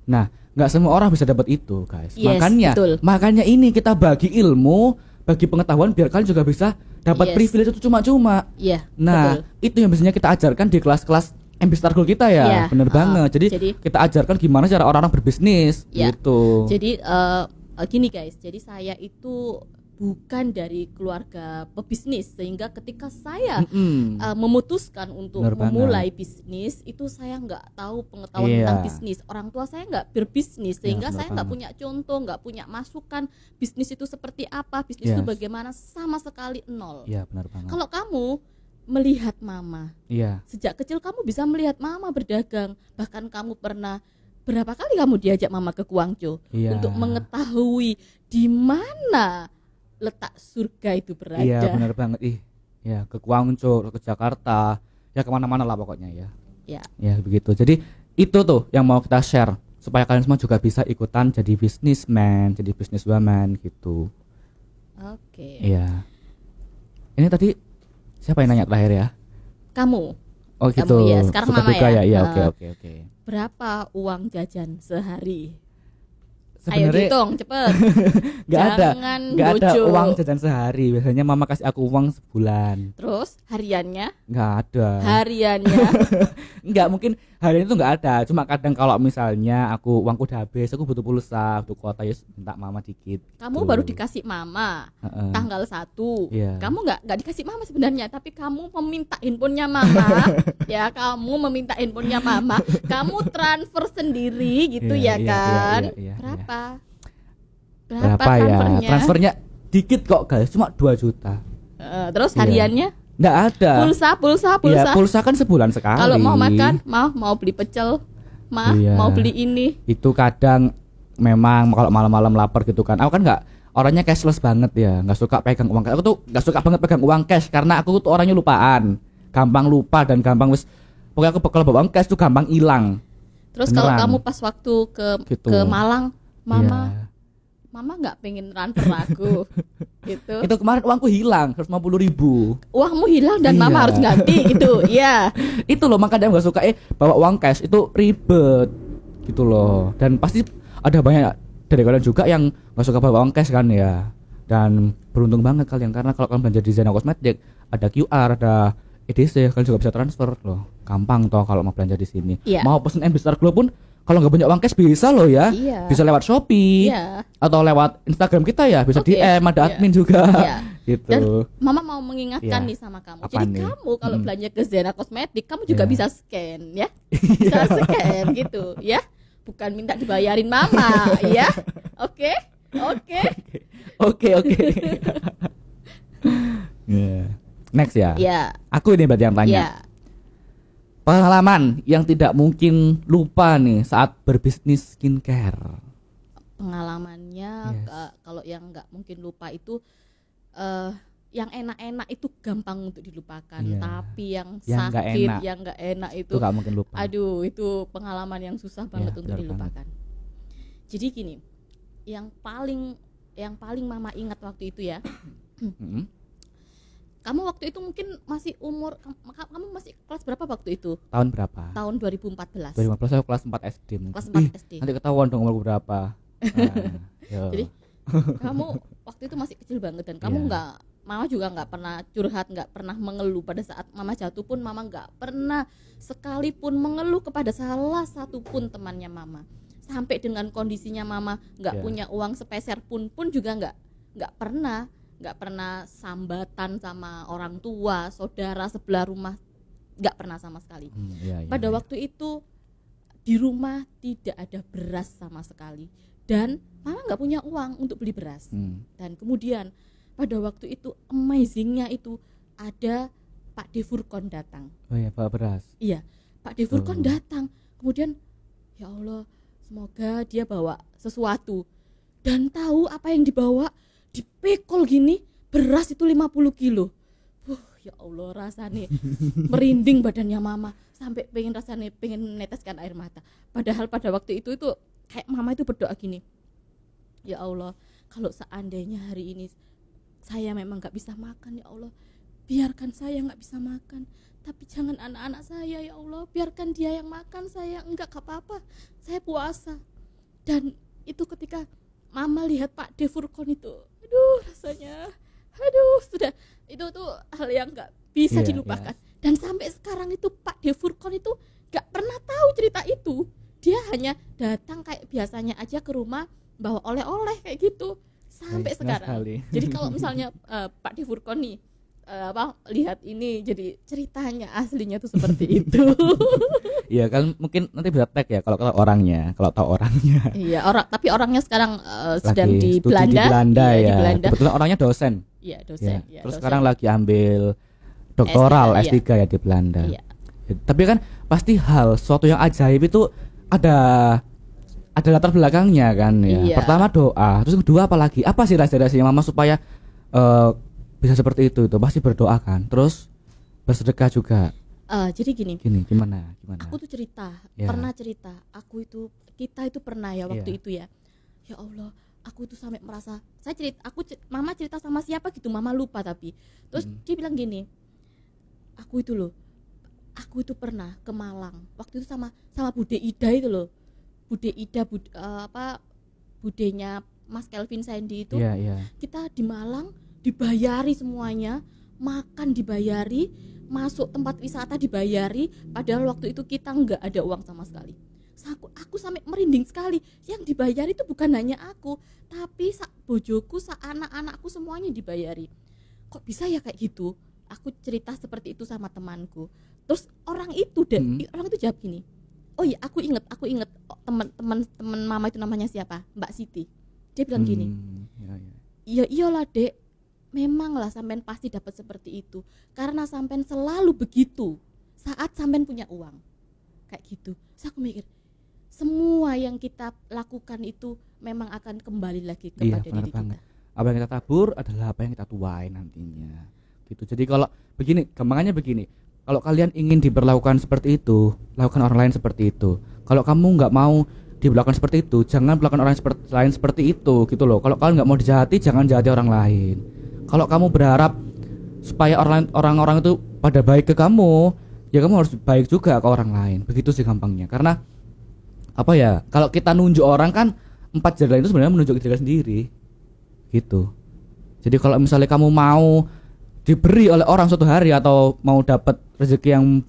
Nah, nggak semua orang bisa dapat itu guys. Yes, betul. Makanya ini kita bagi ilmu, bagi pengetahuan biar kalian juga bisa dapat Yes. privilege itu cuma-cuma. Iya, Nah, betul. itu yang biasanya kita ajarkan di kelas-kelas MB Star Goal kita ya. Iya, Bener banget. Jadi kita ajarkan gimana cara orang-orang berbisnis Iya. gitu. Jadi gini guys, jadi saya itu bukan dari keluarga pebisnis, sehingga ketika saya memutuskan untuk Bener banget. memulai bisnis itu saya nggak tahu pengetahuan Iya. tentang bisnis. Orang tua saya nggak berbisnis, sehingga bener saya nggak banget. punya contoh, nggak punya masukan bisnis itu seperti apa, bisnis itu Yes. bagaimana, sama sekali nol. Iya, benar banget. Kalau kamu melihat mama Iya. sejak kecil, kamu bisa melihat mama berdagang, bahkan kamu pernah berapa kali kamu diajak mama ke Guangzhou Iya. untuk mengetahui di mana letak surga itu berada. Iya, benar banget. Ya, ke Guangzhou, ke Jakarta. ya kemana-mana lah pokoknya ya. Ya. Ya begitu. Jadi itu tuh yang mau kita share supaya kalian semua juga bisa ikutan jadi businessman, jadi businesswoman gitu. Oke. Iya. Ini tadi siapa yang nanya terakhir ya? Kamu. Oh gitu. Kamu ya, sekarang Suka Mama duka ya. Iya, Nah. oke. Berapa uang jajan sehari? Ayo Sebenarnya dihitung cepet. nggak ada bojo. uang jajan sehari. Biasanya mama kasih aku uang sebulan. Terus hariannya? Nggak ada. Hariannya. Nggak, mungkin harian itu nggak ada. Cuma kadang kalau misalnya uangku udah habis, aku butuh pulsa, butuh kuota, ya minta mama dikit. Kamu gitu. baru dikasih mama tanggal 1. Iya. Kamu nggak dikasih mama sebenarnya, tapi kamu meminta handphonenya mama. Ya, kamu meminta handphonenya mama. Kamu transfer sendiri gitu Iya, ya kan? iya. Berapa Berapa ya? transfernya? Transfernya dikit kok guys, cuma 2 juta. Terus Iya. hariannya? Nggak ada. Pulsa. Iya, pulsa kan sebulan sekali. Kalau mau makan, mau beli pecel, Iya. mau beli ini. Itu kadang memang kalau malam-malam lapar gitu kan. Aku kan nggak, orangnya cashless banget ya, nggak suka pegang uang cash. Aku tuh nggak suka banget pegang uang cash karena aku tuh orangnya lupaan, gampang lupa dan gampang pokoknya aku kalau bawa uang cash tuh gampang hilang. Terus kalau Beneran. kamu pas waktu Gitu. ke Malang, Iya. Mama nggak pengen transfer aku, gitu. Itu kemarin uangku hilang 150.000. Uangmu hilang dan Iya. Mama harus ganti, gitu. Iya. Itu loh, makanya nggak suka bawa uang cash itu ribet gitu loh. Dan pasti ada banyak dari kalian juga yang nggak suka bawa uang cash kan ya. Dan beruntung banget kalian karena kalau kalian belanja di Zena Cosmetic ada QR, ada EDC, kalian juga bisa transfer loh. Gampang toh kalau mau belanja di sini. Iya. Mau pesen MBStar Glow pun kalau nggak banyak uang cash bisa loh ya. Iya. Bisa lewat Shopee Iya. atau lewat Instagram kita ya, bisa Oke. DM, ada Iya. admin juga. Iya. Gitu. Dan Mama mau mengingatkan Iya. nih sama kamu. Apa Jadi nih? kamu kalau belanja ke Zena Cosmetic, kamu juga Iya. bisa scan ya. Bisa scan gitu ya. Bukan minta dibayarin Mama, ya. Oke? Oke. Yeah. Next ya. Ya. Aku ini berarti yang tanya. Ya. Pengalaman yang tidak mungkin lupa nih saat berbisnis skincare. Pengalamannya Yes. kalau yang nggak mungkin lupa itu yang enak-enak itu gampang untuk dilupakan, Iya. tapi yang Yang nggak sakit, enak. yang nggak enak itu, Itu gak mungkin lupa. aduh, itu pengalaman yang susah banget Iya, untuk benar dilupakan. Jadi gini, yang paling Mama ingat waktu itu ya, Mm-mm. kamu waktu itu mungkin masih kamu masih kelas berapa waktu itu? Tahun berapa? Tahun 2014. 2015 aku kelas 4 SD mungkin. Kelas 4 Ih, SD. Nanti ketahuan dong umurku berapa. Yo. Jadi kamu waktu itu masih kecil banget dan kamu Iya. Mama juga nggak pernah curhat, nggak pernah mengeluh. Pada saat Mama jatuh pun Mama nggak pernah sekalipun mengeluh kepada salah satu pun temannya Mama. Sampai dengan kondisinya Mama nggak Iya. punya uang sepeser pun juga nggak pernah sambatan sama orang tua, saudara sebelah rumah, nggak pernah sama sekali. Iya. Pada waktu itu di rumah tidak ada beras sama sekali dan Mama nggak punya uang untuk beli beras. Dan kemudian pada waktu itu amazingnya itu ada Pak Devurkon datang. Oh iya, bawa beras. Iya, Pak Devurkon datang. Kemudian ya Allah, semoga dia bawa sesuatu. Dan tahu apa yang dibawa? Dipikul gini, beras itu 50 kilo. Ya Allah, rasanya merinding badannya Mama sampai pengen neteskan air mata. Padahal pada waktu itu kayak Mama itu berdoa gini, ya Allah, kalau seandainya hari ini saya memang gak bisa makan, ya Allah, biarkan saya gak bisa makan, tapi jangan anak-anak saya, ya Allah, biarkan dia yang makan, saya enggak, gak apa-apa, saya puasa. Dan itu ketika Mama lihat Pak Devurkon itu, aduh, rasanya sudah, itu tuh hal yang gak bisa dilupakan. Dan sampai sekarang itu Pak Devurkon itu gak pernah tahu cerita itu. Dia hanya datang kayak biasanya aja ke rumah, bawa oleh-oleh kayak gitu sampai sekarang. Jadi kalau misalnya Pak Devurkon nih lihat ini, jadi ceritanya aslinya tuh seperti itu. Iya kan, mungkin nanti bisa tag ya kalau tahu orangnya. Iya, tapi orangnya sekarang sedang Lagi di studi Belanda. di Belanda Iya, ya. di Belanda. Kebetulan orangnya dosen. Iya, dosen. Ya. Terus sekarang lagi ambil doktoral S3 ya di Belanda. Iya. Ya, tapi kan pasti suatu yang ajaib itu ada latar belakangnya kan ya. Iya. Pertama doa, terus kedua apalagi? Apa sih rahasia-rahasianya Mama supaya bisa seperti itu? Pasti berdoa kan. Terus bersedekah juga. Jadi gini, Gimana? aku tuh cerita, Ya. pernah cerita, kita itu pernah ya waktu Iya. itu ya. Ya Allah, aku itu sampai merasa, mama cerita sama siapa gitu, mama lupa tapi. Terus dia bilang gini, aku itu pernah ke Malang. Waktu itu sama Bude Ida itu loh. Bude Ida, budenya Mas Kelvin Sandy itu. Iya. Kita di Malang dibayari semuanya, makan dibayari, masuk tempat wisata dibayari, padahal waktu itu kita nggak ada uang sama sekali. Aku sampai merinding sekali. Yang dibayari itu bukan hanya aku, tapi bojoku, anak-anakku semuanya dibayari. Kok bisa ya kayak gitu? Aku cerita seperti itu sama temanku. Terus orang itu jawab gini, oh iya aku inget teman mama itu namanya siapa, Mbak Siti. Dia bilang gini, iya iyalah dek, memang lah sampean pasti dapat seperti itu karena sampean selalu begitu saat sampean punya uang kayak gitu. Terus aku mikir, semua yang kita lakukan itu memang akan kembali lagi kepada diri kita. Apa yang kita tabur adalah apa yang kita tuai nantinya gitu. Jadi kalau gampangannya begini, kalau kalian ingin diperlakukan seperti itu, lakukan orang lain seperti itu. Kalau kamu nggak mau diperlakukan seperti itu, jangan perlakukan orang lain seperti itu gitu loh. Kalau kalian nggak mau dijahati, jangan jahati orang lain. Kalau kamu berharap supaya orang-orang itu pada baik ke kamu, ya kamu harus baik juga ke orang lain. Begitu sih gampangnya. Karena apa ya? Kalau kita nunjuk orang kan 4 jari lain itu sebenarnya menunjuk diri sendiri. Gitu. Jadi kalau misalnya kamu mau diberi oleh orang suatu hari atau mau dapat rezeki yang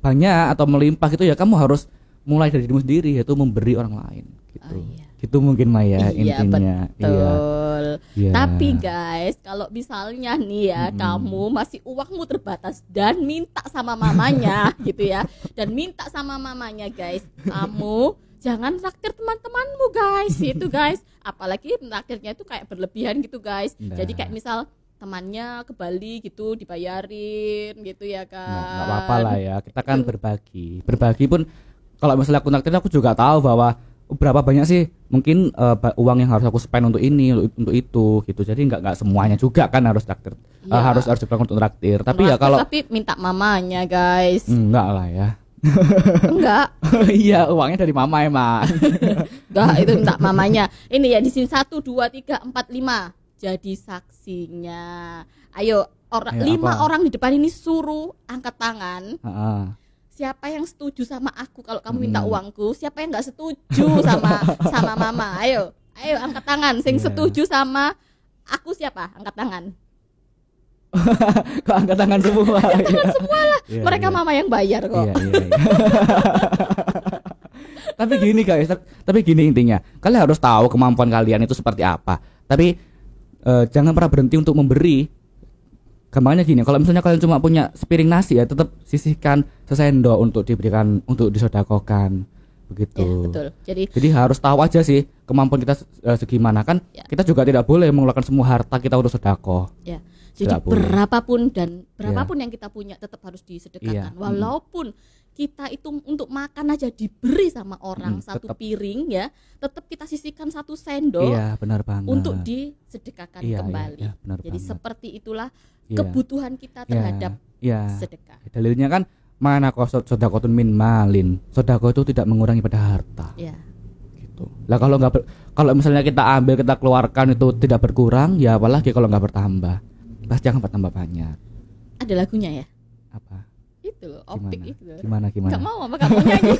banyak atau melimpah gitu, ya kamu harus mulai dari dirimu sendiri, yaitu memberi orang lain gitu. Oh, iya. Gitu mungkin Maya intinya. Betul. Iya. Tapi guys, kalau misalnya nih ya, kamu masih uangmu terbatas dan minta sama mamanya gitu ya, dan minta sama mamanya guys, kamu jangan traktir teman-temanmu guys, itu guys. Apalagi traktirnya itu kayak berlebihan gitu guys. Nah. Jadi kayak misal temannya ke Bali gitu dibayarin gitu ya kan. Nggak apa-apa lah ya, kita kan berbagi pun. Kalau misalnya aku traktir, aku juga tahu bahwa berapa banyak sih mungkin uang yang harus aku spend untuk ini, untuk itu gitu. Jadi nggak semuanya juga kan harus traktir, Ya. harus diperlakukan untuk traktir. Tapi ya kalau tapi minta mamanya guys. enggak lah ya. Enggak. Iya, uangnya dari mama emang. Enggak, itu minta mamanya. Ini ya di sini 1 2 3 4 5. Jadi saksinya. Ayo, Ayo, 5 apa? orang di depan ini suruh angkat tangan. Heeh. Siapa yang setuju sama aku kalau kamu minta uangku? Siapa yang enggak setuju sama mama? Ayo angkat tangan. Sing Iya. setuju sama aku siapa? Angkat tangan. Kok angkat tangan semua? Tangan semua lah. Iya, Mereka iya. mama yang bayar kok. Iya. Tapi gini guys, tapi gini intinya, kalian harus tahu kemampuan kalian itu seperti apa. Tapi jangan pernah berhenti untuk memberi. Gampangnya gini, kalau misalnya kalian cuma punya sepiring nasi, ya tetap sisihkan sesendok untuk diberikan, untuk disedekahkan begitu. Ya, betul. Jadi harus tahu aja sih kemampuan kita segimana kan. Ya. Kita juga tidak boleh mengeluarkan semua harta kita untuk sedekah. Ya. Jadi Tidak boleh. berapapun yang kita punya tetap harus disedekahkan. Iya. Walaupun kita itu untuk makan aja diberi sama orang satu tetap. piring ya, tetap kita sisihkan 1 sendok Iya, benar banget. untuk disedekahkan Iya, kembali. iya, benar Jadi banget. seperti itulah Iya. kebutuhan kita terhadap Iya. sedekah. Dalilnya kan mana kosot sodakotun min malin. Sodako itu tidak mengurangi pada harta. Ya. Gitu. Lah kalau misalnya kita ambil, kita keluarkan itu tidak berkurang, ya apalagi kalau nggak bertambah. Pasti akan bertambah banyak. Ada lagunya ya? Apa? Itu loh, optik Gimana? itu loh. Gimana? Gak mau apa kamu nyanyi?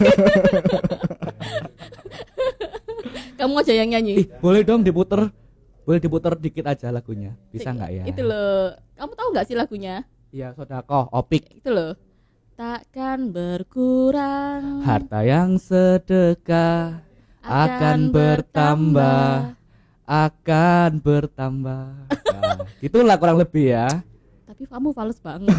Kamu aja yang nyanyi. Ih, boleh dong diputer. Boleh diputer dikit aja lagunya. Bisa nggak ya? Itu loh. Kamu tahu nggak sih lagunya? Iya, sodako, opik. Itu loh. Takkan berkurang. Harta yang sedekah akan bertambah. Akan bertambah. Nah, itulah kurang lebih ya. Tapi kamu fals banget.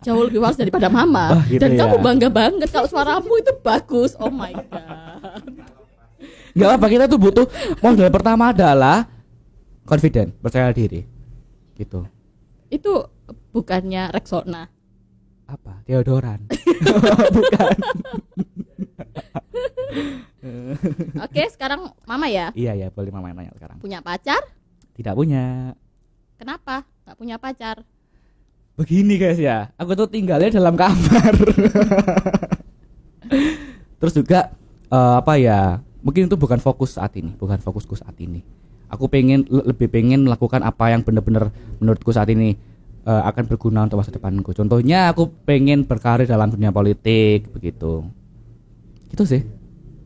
Jauh lebih fals daripada mama. Oh, gitu Dan ya. kamu bangga banget kalau suaramu itu bagus. Oh my god. Gak apa, kita tuh butuh modal pertama adalah confident, percaya diri. Gitu. Itu bukannya Rexona. Apa? Deodoran. Bukan. Oke, sekarang mama ya. Iya, boleh mama yang nanya sekarang. Punya pacar? Tidak punya. Kenapa? Gak punya pacar? begini guys ya, aku tuh tinggalnya dalam kamar. Terus juga apa ya, mungkin itu bukan fokus saat ini, bukan fokusku saat ini. Aku lebih pengen melakukan apa yang benar-benar menurutku saat ini akan berguna untuk masa depanku. Contohnya aku pengen berkarir dalam dunia politik begitu. Gitu sih.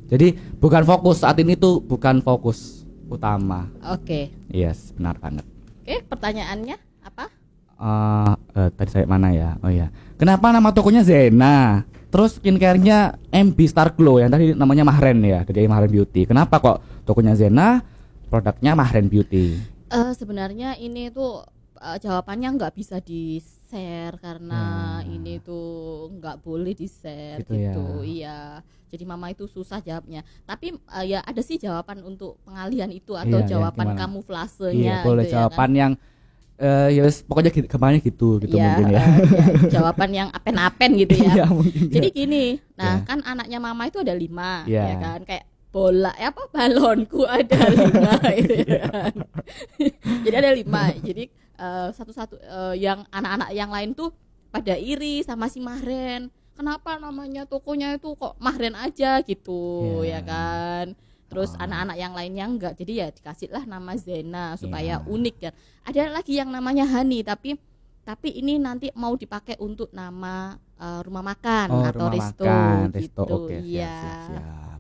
Jadi bukan fokus saat ini tuh, bukan fokus utama. Oke. Yes, benar banget. Oke, pertanyaannya apa? Tadi saya mana ya? Oh iya. Kenapa nama tokonya Zena? Terus skincare-nya MB Star Glow yang tadi namanya Mahren ya, dari Mahren Beauty. Kenapa kok tokonya Zena, produknya Mahren Beauty? Sebenarnya ini tuh jawabannya nggak bisa di-share karena ini tuh nggak boleh di-share Gitu gitu. ya. Iya. Jadi mama itu susah jawabnya. Tapi ya ada sih jawaban untuk pengalihan itu atau Iya, jawaban gimana? kamuflasenya. Iya, boleh gitu ya jawaban kan? yang ya pokoknya gampangnya gitu Iya, mungkin ya. ya, jawaban yang apen-apen gitu ya. Iya, mungkin. Jadi ya. gini, nah Ya. kan anaknya mama itu ada 5, Ya. ya kan, kayak bola, balonku ada 5, gitu ya kan. Jadi ada 5, jadi satu-satu yang anak-anak yang lain tuh pada iri sama si Mahren. Kenapa namanya tokonya itu kok Mahren aja gitu, Ya. ya kan. Terus anak-anak yang lainnya enggak, jadi ya dikasihlah nama Zena supaya Ya. unik kan. Ada lagi yang namanya Hani, tapi ini nanti mau dipakai untuk nama rumah makan atau Rumah resto makan, gitu. resto. Oke, Iya. siap.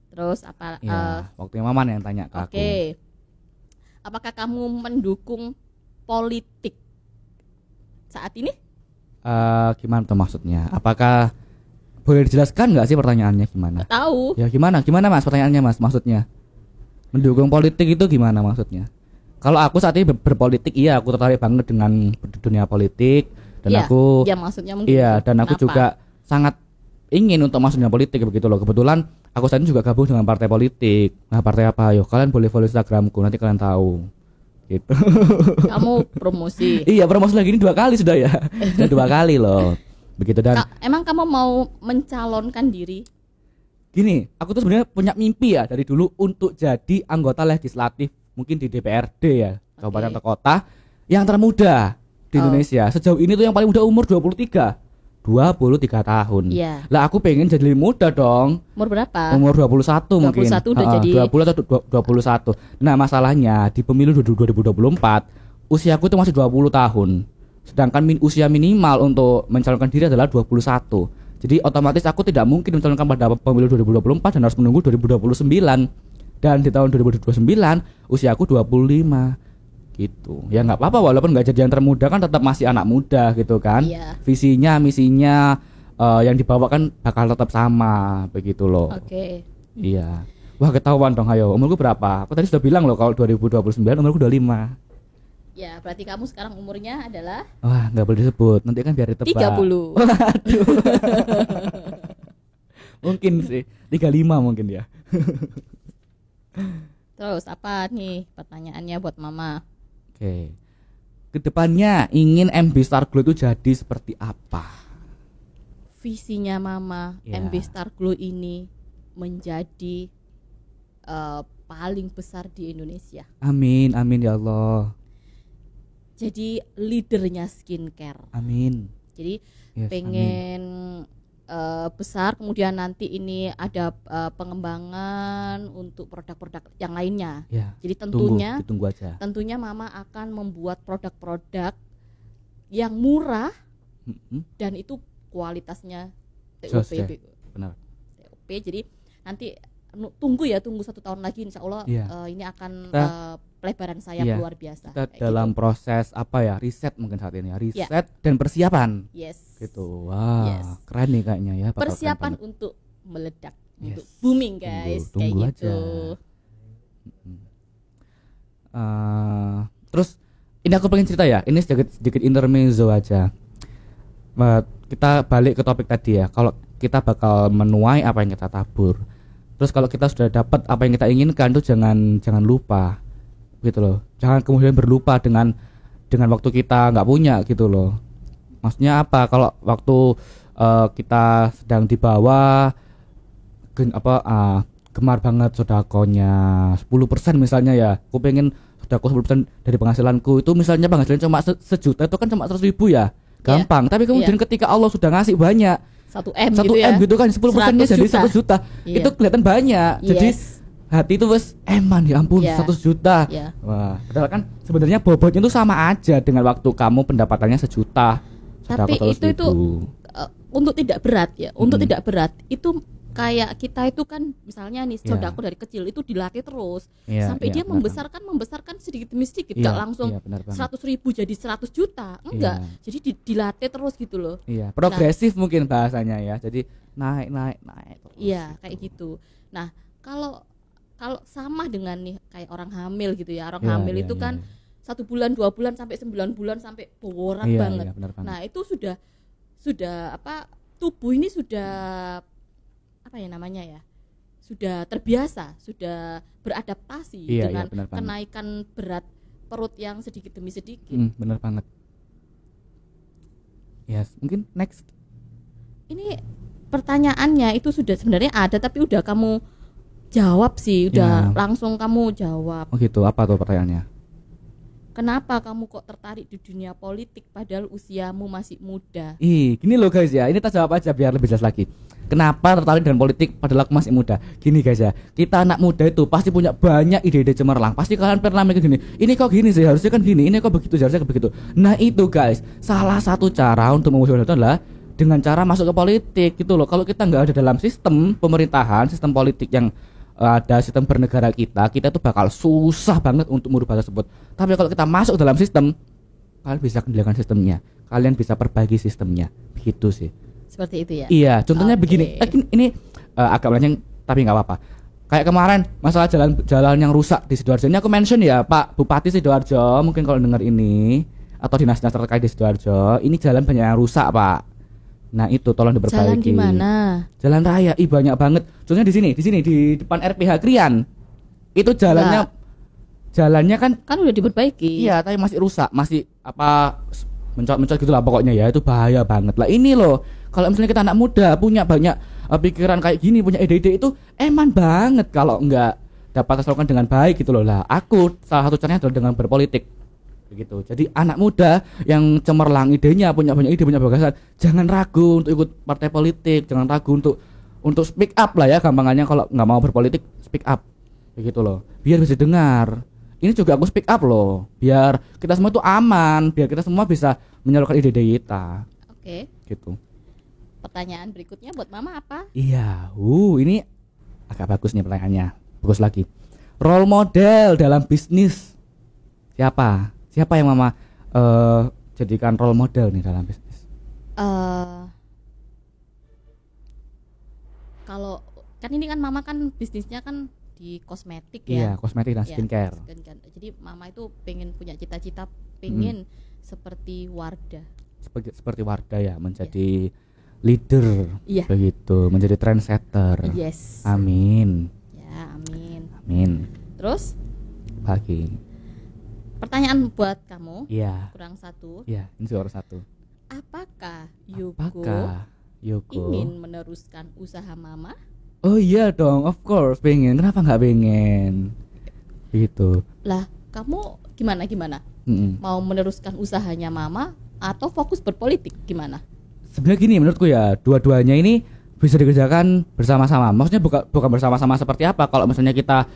Terus apa? Ya, waktunya Maman yang tanya ke aku. Oke. Apakah kamu mendukung politik saat ini? Gimana tuh maksudnya? Apakah boleh dijelaskan nggak sih pertanyaannya gimana? Nggak tahu. Ya gimana Mas pertanyaannya Mas? Maksudnya mendukung politik itu gimana maksudnya? Kalau aku saat ini berpolitik, iya aku tertarik banget dengan dunia politik dan Iya, aku ya maksudnya mungkin iya itu. dan aku Kenapa? juga sangat ingin untuk masuk dunia politik begitu loh. Kebetulan aku saat ini juga gabung dengan partai politik. Nah, partai apa? Ayo kalian boleh follow Instagramku, nanti kalian tahu. Gitu. Kamu promosi. Iya, promosi lagi ini 2 kali sudah ya. Sudah 2 kali loh. Begitu dan Emang kamu mau mencalonkan diri? gini, aku tuh sebenarnya punya mimpi ya dari dulu untuk jadi anggota legislatif mungkin di DPRD ya, kabupaten atau kota yang termuda di Indonesia. Sejauh ini tuh yang paling muda umur 23 tahun. Iya. Lah aku pengen jadi lebih muda dong. Umur berapa? Umur 21 mungkin. 21 udah jadi 20 atau 21. Nah, masalahnya di pemilu 2024 usiaku itu masih 20 tahun. Sedangkan usia minimal untuk mencalonkan diri adalah 21. Jadi otomatis aku tidak mungkin mencalonkan pada pemilu 2024 dan harus menunggu 2029. Dan di tahun 2029 usiaku 25 gitu. Ya nggak apa-apa walaupun nggak jadi yang termuda kan tetap masih anak muda gitu kan. Iya. Visinya, misinya yang dibawakan bakal tetap sama begitu loh. Oke. Iya. Wah, ketahuan dong ayo. Umurku berapa? Aku tadi sudah bilang loh kalau 2029 umurku 25. Ya, berarti kamu sekarang umurnya adalah Wah, nggak boleh disebut. Nanti kan biar ditebak. 30. Waduh. Mungkin sih 35 mungkin ya. Terus apa nih pertanyaannya buat mama? Oke. Kedepannya ingin MB Star Glow itu jadi seperti apa? Visinya mama Ya. MB Star Glow ini menjadi paling besar di Indonesia. Amin, amin ya Allah. Jadi leadernya skincare. Amin. Jadi Yes, pengen besar, kemudian nanti ini ada pengembangan untuk produk-produk yang lainnya. Ya. Jadi Ditunggu aja. tentunya mama akan membuat produk-produk yang murah dan itu kualitasnya TOP. Jos, ya. Benar. TOP. Jadi nanti tunggu 1 tahun lagi insya Allah Iya. ini akan Kita- pelebaran sayap Iya. luar biasa. Kita Kayak dalam gitu. proses apa ya? Riset mungkin saat ini ya. Riset dan persiapan. Yes. Gitu. Wah, Yes. keren nih kayaknya ya. bakal keren Persiapan banget. untuk meledak, Yes. untuk booming guys, Tunggu kayak gitu. aja. Terus ini aku pengen cerita ya. Ini sedikit intermezzo aja. Kita balik ke topik tadi ya. Kalau kita bakal menuai apa yang kita tabur. Terus kalau kita sudah dapat apa yang kita inginkan tuh jangan lupa gitu loh. Jangan kemudian berlupa dengan waktu kita nggak punya gitu loh. Maksudnya apa? Kalau waktu kita sedang di bawah gemar banget sodakonya 10% misalnya ya. Aku pengen sedekah 10% dari penghasilanku. Itu misalnya penghasilan cuma sejuta itu kan cuma 100.000 ya. Gampang. Tapi kemudian ketika Allah sudah ngasih banyak 1 M 1 gitu ya. M gitu kan 10%-nya jadi 100 juta. Iya. Itu kelihatan banyak. Jadi hati itu wes eman ya ampun 100 juta. Wah, padahal kan sebenarnya bobotnya itu sama aja dengan waktu kamu pendapatannya sejuta. Tapi itu untuk tidak berat ya. Untuk tidak berat itu kayak kita itu kan misalnya nih saudaraku dari kecil itu dilatih terus sampai dia membesarkan sedikit demi sedikit, gak langsung 100.000 jadi 100 juta, enggak. Jadi dilatih terus gitu loh. Progresif mungkin bahasanya ya. Jadi naik terus. Iya, kayak gitu. Nah, kalau sama dengan nih kayak orang hamil gitu ya. Orang hamil itu kan 1 bulan, 2 bulan sampai 9 bulan sampai borak banget. Nah, itu sudah tubuh ini sudah sudah terbiasa, sudah beradaptasi dengan kenaikan berat perut yang sedikit demi sedikit. Bener banget. Mungkin next. Ini pertanyaannya itu sudah sebenarnya ada tapi udah kamu jawab sih, udah langsung kamu jawab. Oh gitu, apa tuh pertanyaannya? Kenapa kamu kok tertarik di dunia politik padahal usiamu masih muda? Gini loh guys ya, ini kita jawab aja biar lebih jelas lagi. Kenapa tertarik dengan politik padahal aku masih muda? Gini guys ya, kita anak muda itu pasti punya banyak ide-ide cemerlang. Pasti kalian pernah mikir gini, ini kok gini sih, harusnya kan gini, ini kok begitu, harusnya begitu. Nah itu guys, salah satu cara untuk mewujudkan itu adalah dengan cara masuk ke politik gitu loh. Kalau kita nggak ada dalam sistem pemerintahan, sistem politik yang ada sistem bernegara kita itu bakal susah banget untuk merubah tersebut. Tapi kalau kita masuk dalam sistem, kalian bisa kendalikan sistemnya, kalian bisa perbaiki sistemnya, begitu sih. Seperti itu ya. Iya, contohnya begini. Ini agak melenceng tapi nggak apa-apa. Kayak kemarin masalah jalan yang rusak di Sidoarjo. Ini aku mention ya, Pak Bupati Sidoarjo, mungkin kalau dengar ini atau dinas-dinas terkait di Sidoarjo, ini jalan banyak yang rusak, Pak. Nah itu tolong diperbaiki. Jalan di mana? Jalan raya, banyak banget. Contohnya di sini di depan RPH Krian. Itu jalannya kan udah diperbaiki. Iya, tapi masih rusak, masih mencot-mencot gitulah pokoknya ya. Itu bahaya banget. Lah ini loh, kalau misalnya kita anak muda punya banyak pikiran kayak gini, punya ide-ide itu eman banget kalau enggak dapat tersalurkan dengan baik gitu loh. Lah aku salah satu caranya adalah dengan berpolitik. Begitu. Jadi anak muda yang cemerlang idenya, punya banyak ide, punya gagasan, jangan ragu untuk ikut partai politik, jangan ragu untuk speak up lah ya, gampangannya kalau nggak mau berpolitik speak up. Begitu loh. Biar bisa dengar. Ini juga aku speak up loh, biar kita semua itu aman, biar kita semua bisa menyalurkan ide-ide kita. Oke. Gitu. Pertanyaan berikutnya buat Mama apa? Iya, ini agak bagus nih pertanyaannya. Bagus lagi. Role model dalam bisnis siapa? Siapa yang Mama jadikan role model nih dalam bisnis? Kalau kan ini kan Mama kan bisnisnya kan di kosmetik ya. Iya, kosmetik dan skincare. Jadi Mama itu pengen punya cita-cita pengen seperti Wardah. Seperti Wardah ya, menjadi leader. Iya. Begitu, menjadi trendsetter. Yes. Amin. Ya, amin. Amin. Terus bagi pertanyaan buat kamu. Iya. Kurang satu. Iya, ini suara satu. Apakah Yoko ingin meneruskan usaha Mama? Oh iya dong, of course pengen. Kenapa nggak pengen? Begitu. Lah, kamu gimana? Mau meneruskan usahanya Mama atau fokus berpolitik gimana? Sebenarnya gini menurutku ya, dua-duanya ini bisa dikerjakan bersama-sama. Maksudnya bukan bersama-sama seperti apa? Kalau misalnya kita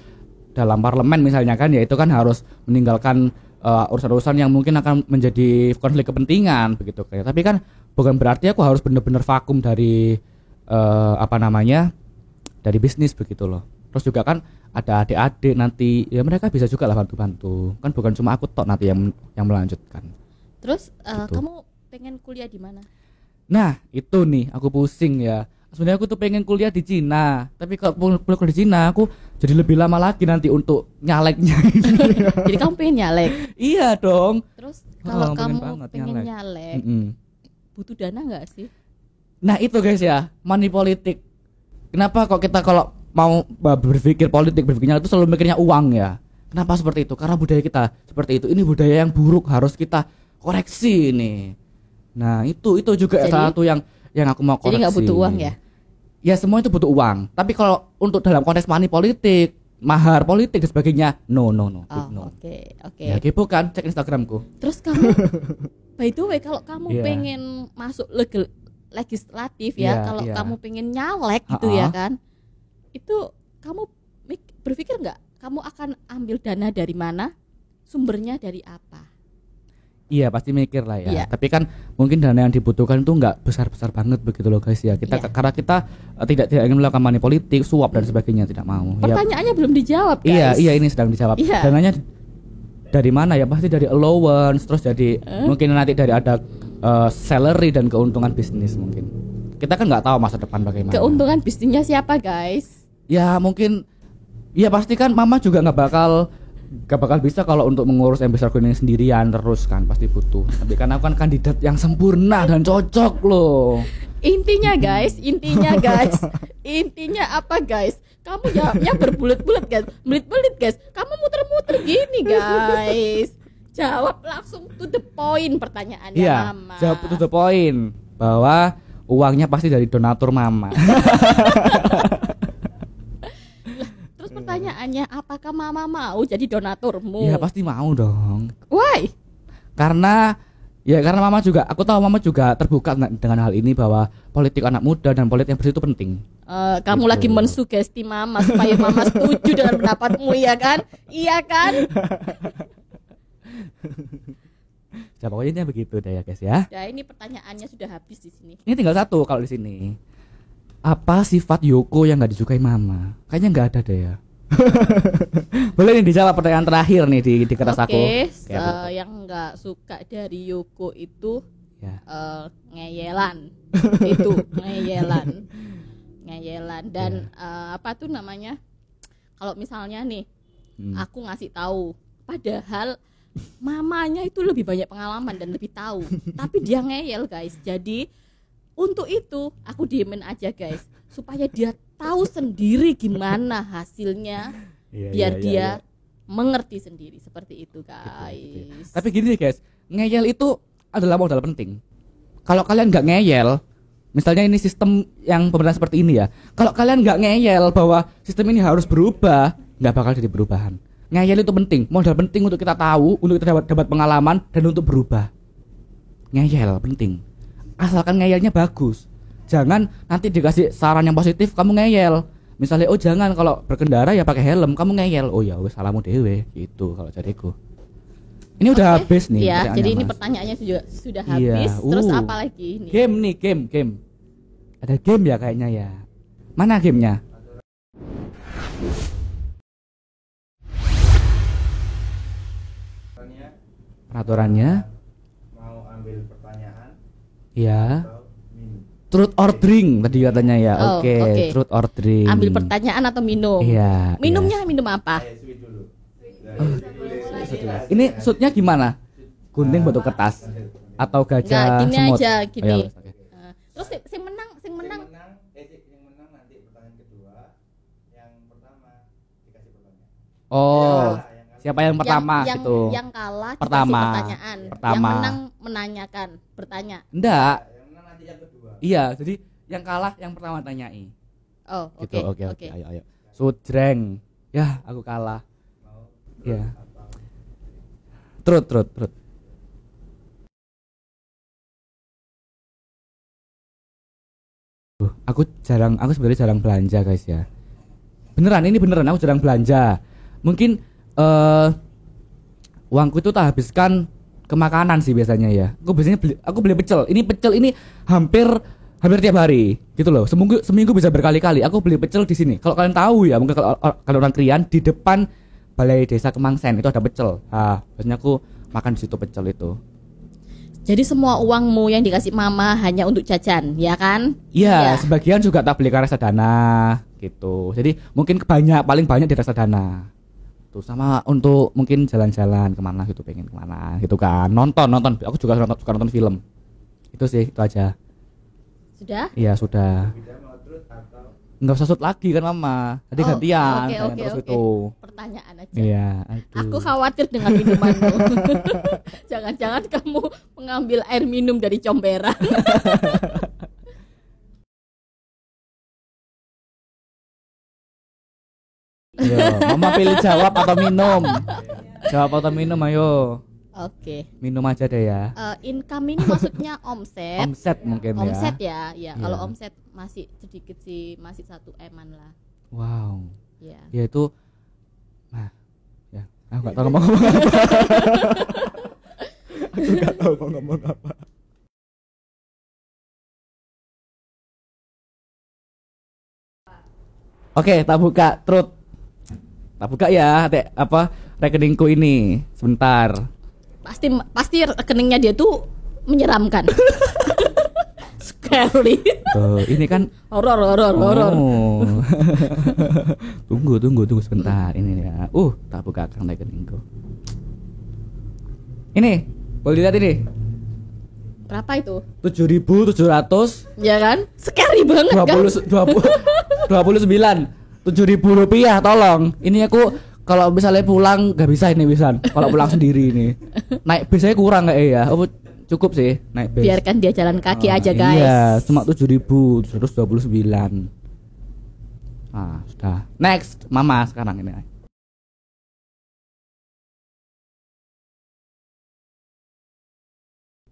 dalam parlemen misalnya kan, ya itu kan harus meninggalkan urusan-urusan yang mungkin akan menjadi konflik kepentingan begitu kayak. Tapi kan bukan berarti aku harus benar-benar vakum dari dari bisnis begitu loh. Terus juga kan ada adik-adik nanti, ya mereka bisa juga lah bantu-bantu. Kan bukan cuma aku tok nanti yang melanjutkan. Terus gitu. Kamu pengen kuliah di mana? Nah itu nih aku pusing ya. Sebenarnya aku tuh pengen kuliah di Cina, tapi kalau kuliah di Cina aku jadi lebih lama lagi nanti untuk nyaleknya. Jadi kamu pengen nyalek? Iya dong. Terus kalau kamu pengen nyalek, butuh dana nggak sih? Nah itu guys ya, money politik. Kenapa kok kita kalau mau berpikir politik, berpikir nyalek itu selalu mikirnya uang ya? Kenapa seperti itu? Karena budaya kita seperti itu. Ini budaya yang buruk, harus kita koreksi nih. Nah itu juga salah satu yang aku mau koreksi. Jadi nggak butuh uang ya? Ya semua itu butuh uang. Tapi kalau untuk dalam konteks money politik, mahar politik dan sebagainya. No. Oh, No. oke. Ya kepo kan, cek Instagramku. Terus kamu by the way kalau kamu Iya. pengen masuk legislatif Iya, ya, kalau iya. kamu pengen nyalek gitu ya kan. Itu kamu berpikir nggak kamu akan ambil dana dari mana? Sumbernya dari apa? Iya pasti mikir lah ya. Iya. Tapi kan mungkin dana yang dibutuhkan itu nggak besar-besar banget begitu loh guys ya. Kita Iya. karena kita tidak ingin melakukan money politik, suap dan sebagainya, tidak mau. Ya, Pertanyaannya belum dijawab iya guys. ini sedang dijawab. Iya. Dananya dari mana ya? Pasti dari allowance, terus jadi mungkin nanti dari ada salary dan keuntungan bisnis mungkin. Kita kan nggak tahu masa depan bagaimana. Keuntungan bisnisnya siapa guys? Ya mungkin, ya pasti kan mama juga nggak bakal bisa kalau untuk mengurus MBSR Kuning sendirian terus kan, pasti butuh. Tapi kan aku kan kandidat yang sempurna dan cocok loh. Intinya apa guys? Kamu jawabnya berbulet-bulet guys, belit-belit guys. Kamu muter-muter gini guys. Jawab langsung to the point pertanyaannya Iya, mama. jawab to the point bahwa uangnya pasti dari donatur mama. Terus pertanyaannya, apakah mama mau jadi donaturmu? Ya pasti mau dong. Why? Karena mama juga, aku tahu mama juga terbuka dengan hal ini bahwa politik anak muda dan politik yang bersih itu penting. Kamu Gitu. lagi mensugesti mama supaya mama setuju dengan pendapatmu ya kan? Iya kan? Ya pokoknya begitu deh ya guys ya. Ya ini pertanyaannya sudah habis di sini. Ini tinggal satu kalau di sini. Apa sifat Yoko yang nggak disukai mama? Kayaknya nggak ada deh ya. Boleh nih dijawab pertanyaan terakhir nih di kertas aku. Oke, Kayak yang nggak suka dari Yoko itu ya. ngeyelan. Itu ngeyelan dan apa tuh namanya? Kalau misalnya nih aku ngasih tahu, padahal mamanya itu lebih banyak pengalaman dan lebih tahu, tapi dia ngeyel guys. Jadi untuk itu aku diemin aja guys, supaya dia tahu sendiri gimana hasilnya, biar dia mengerti sendiri, seperti itu guys. Tapi gini deh guys, ngeyel itu adalah modal penting. Kalau kalian nggak ngeyel, misalnya ini sistem yang pemerintahan seperti ini ya, kalau kalian nggak ngeyel bahwa sistem ini harus berubah, nggak bakal jadi perubahan. Ngeyel itu penting, modal penting untuk kita tahu, untuk kita dapat pengalaman dan untuk berubah. Ngeyel penting. Asalkan ngeyelnya bagus. Jangan nanti dikasih saran yang positif kamu ngeyel. Misalnya oh jangan kalau berkendara ya pakai helm, kamu ngeyel. Oh ya wes salahmu dewe gitu kalau jadiku. Ini udah habis nih. Ya, jadi ini Mas. pertanyaannya sudah Iya, habis. Terus apa lagi ini? Game nih, game. Ada game ya kayaknya ya. Mana gamenya? Peraturannya? Mau ambil pertanyaan Ya. atau minum? Truth or drink tadi katanya ya. Oh, Oke, oke. truth or drink. Ambil pertanyaan atau minum? Iya. Minumnya minum apa? Sweet dulu. Ini shootnya gimana? Gunting batu kertas atau gajah Enggak, gini semut? aja, gini. Oh, ya, oke. Terus sing menang Yang menang nanti pertanyaan kedua. Yang pertama dikasih pertanyaan. Oh, siapa yang pertama yang, gitu? Yang kalah dikasih Pertama. pertanyaan. Yang Pertama. menang menanyakan, bertanya. Enggak. Yang menang nanti yang kedua. Iya, jadi yang kalah yang pertama tanyai. Oh, oke. Gitu, oke. Ayo. Sudreng. Ya, aku kalah. Mau Ya. Truth. Aku sebenarnya jarang belanja guys ya. Beneran, aku jarang belanja. Mungkin uangku itu tak habiskan ke makanan sih biasanya ya. Aku beli pecel. Ini pecel ini hampir tiap hari gitu loh. Seminggu bisa berkali-kali. Aku beli pecel di sini. Kalau kalian tahu ya, mungkin kalau orang Krian di depan Balai Desa Kemangsen itu ada pecel. Biasanya aku makan di situ pecel itu. Jadi semua uangmu yang dikasih mama hanya untuk jajan, ya kan? Iya, Ya. sebagian juga tak beli ke reksadana gitu. Jadi mungkin paling banyak di reksadana. Tuh sama untuk mungkin jalan-jalan kemana gitu, pengen kemana gitu kan. Nonton. Aku juga suka nonton film. Itu sih, itu aja. Sudah? Iya sudah. Tidak mau truth atau Nggak usah shoot lagi kan mama. Jadi Oh, gantian. oke, Kalian oke, terus oke. itu. Pertanyaan aja. Iya. Aduh. Aku khawatir dengan minumanmu. Jangan-jangan kamu mengambil air minum dari comberan. Ayo, mama pilih jawab atau minum. Jawab atau minum, ayo. Oke. Minum aja deh ya. Income ini maksudnya omset. Omset mungkin ya. Omset ya. Ya, Iya. kalau omset masih sedikit sih, masih 1 M-an lah. Wow. Ya. Ya itu. Nah, ya. Aku nggak tahu ngomong apa. Aku nggak tahu mau ngomong apa. Oke, tak buka truth. Tak buka ya, rekeningku ini. Sebentar. Pasti rekeningnya dia tuh menyeramkan. Scary. Tuh, ini kan Horor. Oh. tunggu sebentar ini ya. Tak buka kan rekeningku. Ini, boleh lihat ini. Berapa itu? 7.700 Ya kan? Scary banget kan? 29 7.000 rupiah, tolong. Ini aku kalau misalnya pulang nggak bisa ini bisa. Kalau pulang sendiri ini naik bis saya kurang nggak ya? Oh, cukup sih naik bis. Biarkan dia jalan kaki aja guys. Iya, cuma 7.729. Ah, sudah. Next, mama sekarang ini.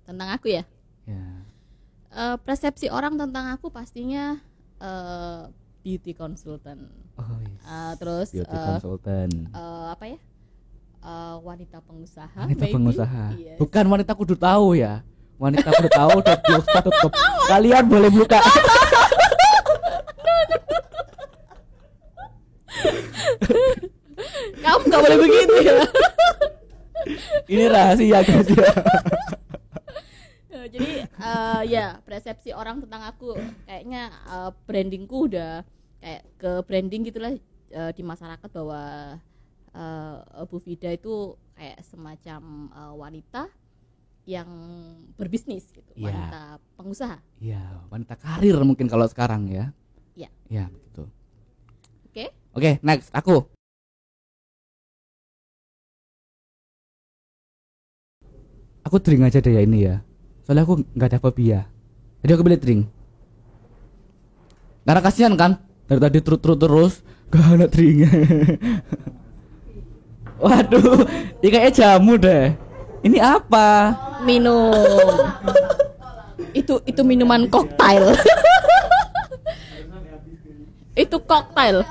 Tentang aku ya. Ya. Persepsi orang tentang aku pastinya beauty consultant. Oh, yes. Terus Beauty consultant. apa ya? Wanita pengusaha. Wanita maybe. pengusaha. Yes. Bukan wanita kudu tahu ya. Wanita kudu tahu dan biasa tutup. Kalian boleh buka. Kamu nggak boleh begitu ya. Ini rahasia guys ya. Jadi ya persepsi orang tentang aku kayaknya brandingku udah kayak ke branding gitulah di masyarakat bahwa Bu Vida itu kayak semacam wanita yang berbisnis gitu, Iya. wanita pengusaha. Iya, wanita karir mungkin kalau sekarang ya. Iya. Ya, begitu. Oke? Oke, next aku. Aku drink aja deh ya ini ya. Soalnya aku nggak ada fobia. Jadi aku pilih drink. Karena kasihan kan dari tadi terus gak ada drink. Waduh, ini kayaknya jamu deh. Ini apa? Minum. Itu minuman koktail. Itu koktail.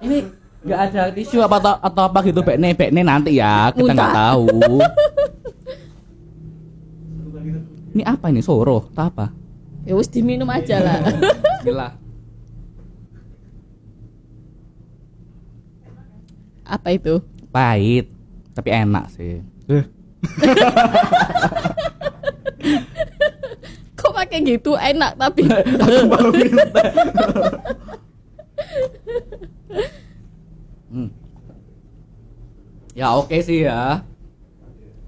Ini nggak ada tisu atau apa gitu, bekne nanti ya kita nggak Muntah. tahu. Ini apa ini, soro atau apa? Ya wis diminum aja lah. Bismillah. Apa itu? Pahit tapi enak sih. Kok pakai gitu enak tapi Aku baru minum teh. Ya oke sih ya.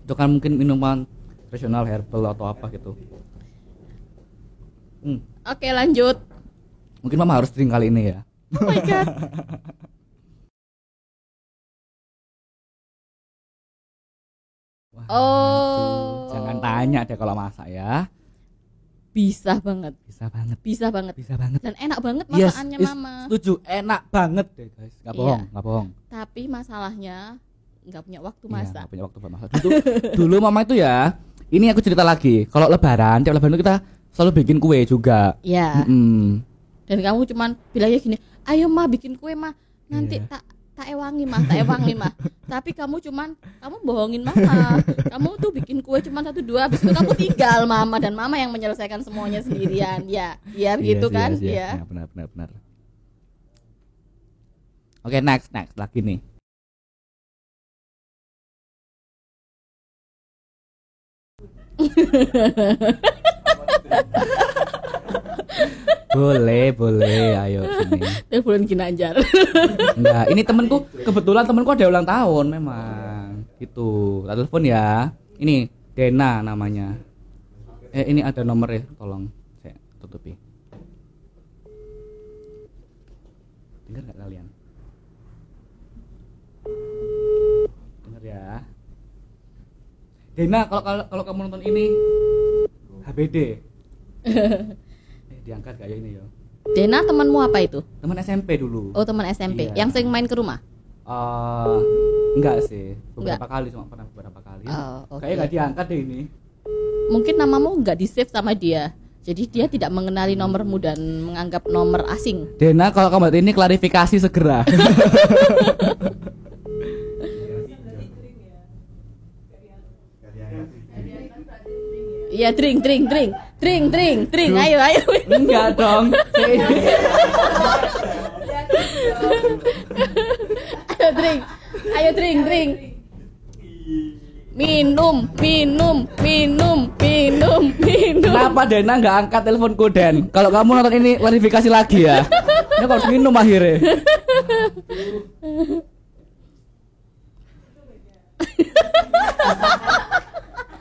Itu kan mungkin minuman tradisional herbal atau apa gitu. Oke, lanjut. Mungkin mama harus drink kali ini ya. Oh my god. Wah, Oh. jangan tanya deh kalau masak ya. Bisa banget. Bisa banget. Bisa banget. Bisa banget. Dan enak banget Yes, masakannya yes, mama. setuju, enak banget deh guys. Gak Iya. bohong, gak bohong. Tapi masalahnya nggak punya waktu Iya, masak. nggak punya waktu buat masak. Dulu mama itu ya. Ini aku cerita lagi. Kalau lebaran, tiap lebaran itu kita selalu bikin kue juga. Iya. Mm-mm. Dan kamu cuman bilangnya gini, ayo mah bikin kue mah. Nanti Iya. tak ewangi mah. Tapi kamu bohongin mama. Kamu tuh bikin kue cuman 1-2, habis itu kamu tinggal mama, dan mama yang menyelesaikan semuanya sendirian. Ya begitu Yes, kan? yes, yes. Ya. Ya, benar. Oke, next lagi nih. Boleh, ayo sini. Telepon Ginanjar. Enggak, ini kebetulan temanku ada ulang tahun memang. Gitu. Tak telepon ya. Ini Dena namanya. Ini ada nomornya, tolong saya tutupi. Dengar nggak kalian? Dengar ya. Dena, kalau kamu nonton ini HBD. Diangkat gak ya ini ya? Dena temanmu apa itu? Teman SMP dulu. Oh, teman SMP. Iya. Yang sering main ke rumah? Enggak sih. Enggak. Beberapa kali, cuma pernah beberapa kali. Oh, oke. Kayaknya nggak diangkat deh ini. Mungkin namamu nggak di-save sama dia. Jadi dia tidak mengenali nomormu dan menganggap nomor asing. Dena, kalau kamu ini klarifikasi segera. Iya, drink. Ayo. Enggak dong. Ayo drink. Minum. Kenapa Dena nggak angkat teleponku, Den? Kalau kamu nonton ini klarifikasi lagi ya. Ini harus minum akhirnya.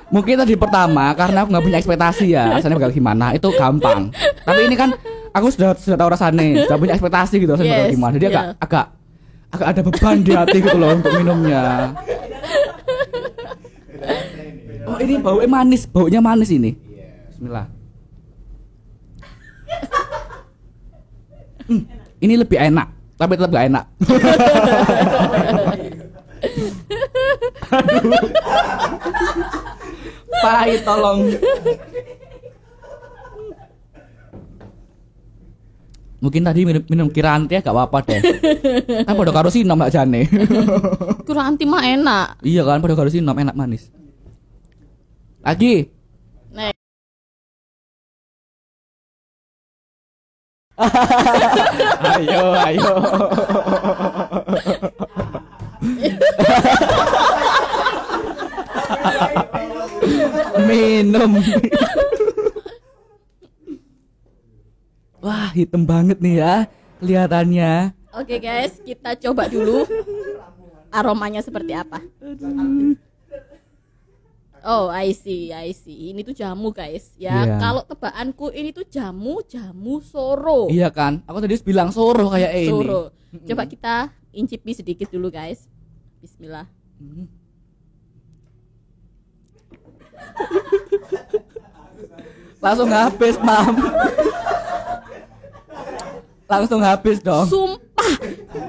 Mungkin tadi pertama karena aku nggak punya ekspektasi ya, rasanya bakal gimana itu gampang. Tapi ini kan aku sudah tahu rasanya, sudah punya ekspektasi gitu rasanya bakal gimana. Jadi agak ada beban di hati gitu loh untuk minumnya. Oh ini baunya manis ini. Bismillah. Ini lebih enak, tapi tetap gak enak. Aduh. Pahit tolong. Mungkin tadi minum Kiranti ya gak apa-apa deh. Kan pada karo sinom gak jane. Kiranti mah enak. Iya kan pada karo sinom enak manis. Lagi. Nek. Ayo. Minum. Wah, hitam banget nih ya kelihatannya. Oke guys, kita coba dulu aromanya seperti apa. Oh, I see. Ini tuh jamu guys. Ya, Iya. kalau tebakanku ini tuh jamu soro. Iya kan? Aku tadi bilang soro kayak ini. Soro. Coba kita incipi sedikit dulu guys. Bismillah. Langsung habis, Mam. Langsung habis dong. Sumpah,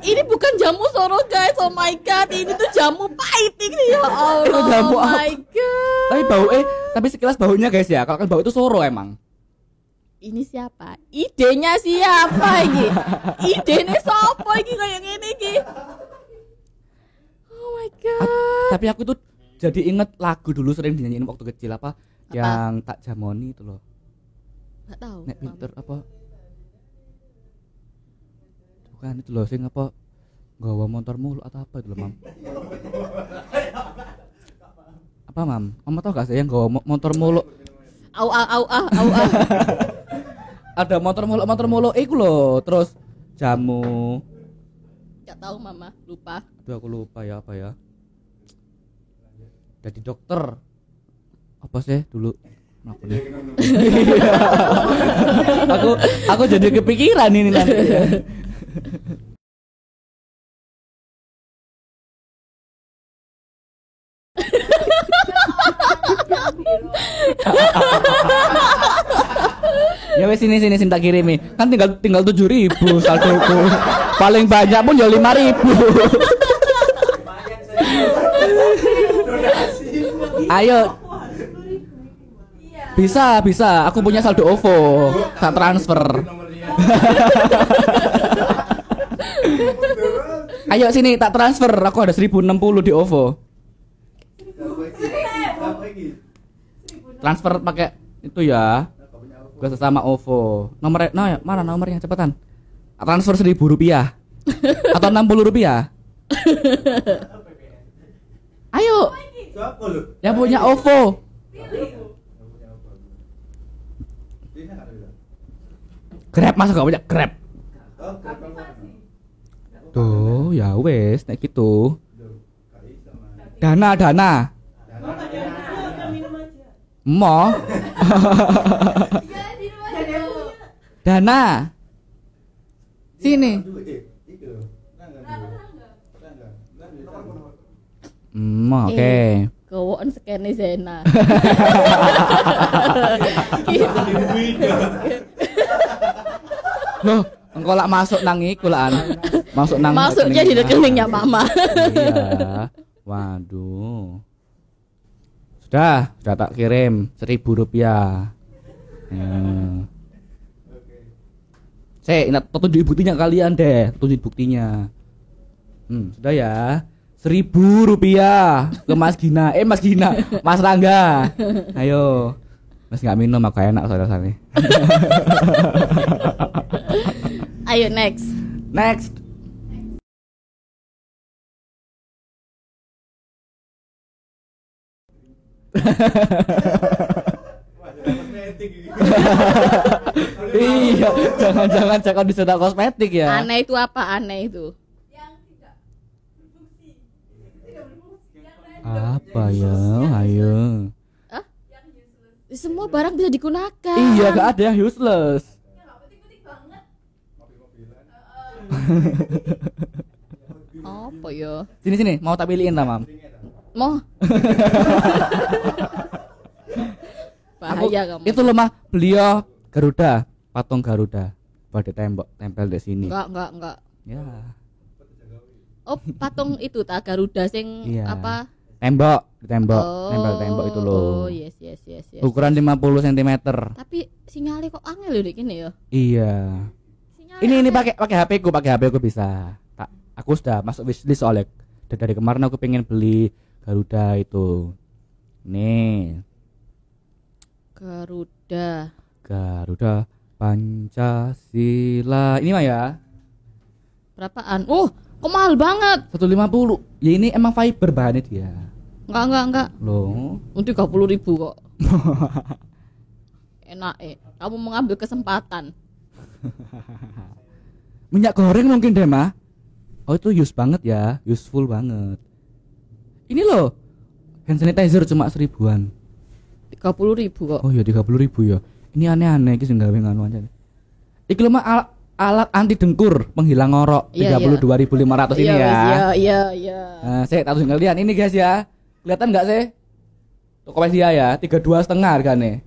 ini bukan jamu soro guys. Oh my god, ini tuh jamu pahit ini ya Allah. Itu jamu oh apa? my god. Tapi sekilas baunya guys ya. Kalau kan bau itu soro emang. Ini siapa? Idenya siapa ini? Idenya siapa ini kayak gini iki? Oh my god. Tapi aku tuh jadi inget lagu dulu sering dinyanyiin waktu kecil apa? Yang tak jamoni itu loh. Gak tahu. Nek pinter apa? Bukan itu loh, sing apa? Gawa motor mulu atau apa itu loh, Mam? Apa, Mam? Kamu tahu gak sih yang gawa motor mulu? Au. Ada motor mulu iku loh, terus jamu. Gak tahu mama, lupa. Aduh aku lupa ya apa ya. Jadi dokter. Apa sih dulu? Apa nih? aku jadi kepikiran ini nanti. Ya wes sini tak kirimi. Kan tinggal 7.000 saldoku. Paling banyak pun ya 5.000. Ayo. Bisa. Aku punya saldo OVO. Tak transfer. Ayo sini tak transfer. Aku ada 1.060 di OVO. Transfer pakai itu ya. Gak sesama OVO. Mana nomornya cepetan. Transfer Rp1.000 atau Rp60. Ayo. Yang punya OVO. Grab masa gak punya Grab? Tuh ya wes nek gitu. Dana. Mo. Dana. Sini. Oke. Kewon skene Zena. Loh, engko lak masuk nang iku lah masuk nang Masuknya di rekeningnya mama. Iya. Waduh. Sudah tak kirim 1.000 rupiah. Saya tunjuk buktinya kalian deh, tunjuk buktinya. Sudah ya. 1.000 rupiah ke Mas Gina. Mas Rangga. Ayo. Mas nggak minum aku enak soalnya. Ayo next. Iya, jangan cekon di sedang kosmetik ya. Aneh itu apa? Aneh itu. Apa ya? Ayo. Semua barang bisa digunakan. Iya, gak ada yang useless. Apa ya? Sini, mau tak pilihin lah, Mam. Mau. Bahaya kamu. Itu loh, mah beliau Garuda, patung Garuda. Buat di tembok, tempel di sini. Enggak. Ya. Oh, patung itu tak Garuda sing Iya. apa? Tembok, tempel tembok itu loh. Oh, yes. Ukuran 50 cm. Tapi sinyalnya kok angel ya gini ya? Iya. Sinyalnya Ini angel. pakai HP ku bisa. Aku sudah masuk wishlist soalnya. Dari kemarin aku pengen beli Garuda itu. Nih. Garuda Pancasila. Ini mah ya. Berapaan? Oh, kok mahal banget. 150. Ya ini emang fiber bahannya dia. Enggak. Loh. 30.000 kok. Enak kamu mengambil kesempatan. Minyak goreng mungkin deh mah. Oh itu useful banget. Ini loh, hand sanitizer cuma 1.000-an. 30.000 kok. Oh iya 30.000 ya. Ini aneh-aneh iki sing gawe nganu aja. Iki lho mah alat anti dengkur, penghilang ngorok. Iya, 32.500 ini ya. Iya. Nah, saya tak tunjukin kalian ini guys ya. Kelihatan enggak sih? Tokopedia ya, 32,5 harganya.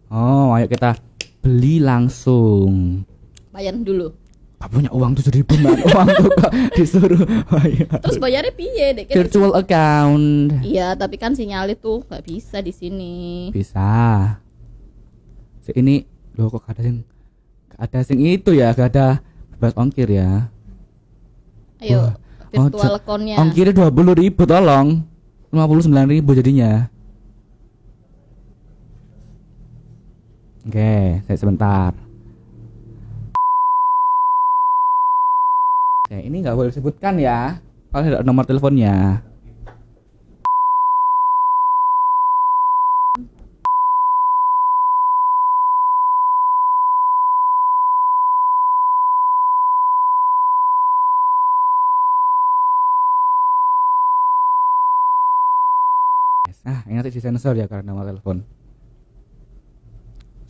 Oh, ayo kita beli langsung. Bayar dulu. Gak punya uang 7.000 man. Uang tuh kok disuruh bayar. Terus bayarnya piye, Dek? Virtual account. Iya, tapi kan sinyal itu nggak bisa di sini. Bisa. Ini loh kok gak ada sing itu ya, gak ada bebas ongkir ya. Ayo, Wah, virtual account-nya. Ongkirnya 20.000 tolong. 59.000 jadinya. Oke, saya sebentar. Oke, ini nggak boleh disebutkan ya. Kalau ada nomor teleponnya. Ini nanti disensor ya karena nomor telepon.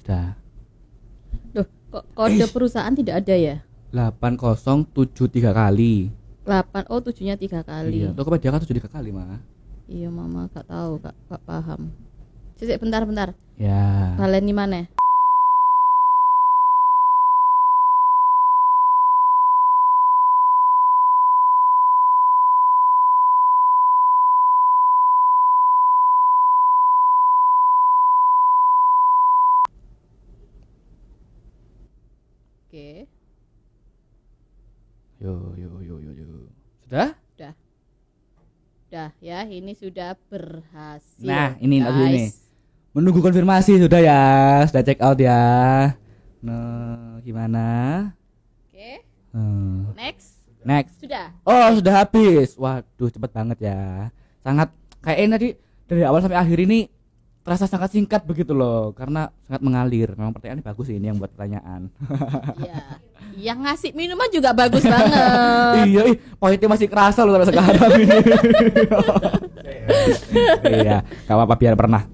Sudah. Loh, kok kode perusahaan tidak ada ya? 8073 kali. 8, oh 7-nya 3 kali. Iya, Tokopedia kan 73 kali mah. Iya, mama gak tahu, gak paham. Sisik bentar. Ya. Kalian di mana? Oke. Yo. Sudah? Udah ya, ini sudah berhasil. Nah, ini guys. ini. Menunggu konfirmasi sudah ya. Sudah check out ya. Nah, gimana? Oke. Next. Sudah. Oh, sudah habis. Waduh, cepet banget ya. Sangat kayaknya tadi dari awal sampai akhir ini terasa sangat singkat begitu loh, karena sangat mengalir. Memang pertanyaannya bagus ini yang buat pertanyaan. Iya. Yang ngasih minuman juga bagus banget. Iya, poinnya masih kerasa loh sampai sekarang ini. Iya, gak apa-apa biar pernah.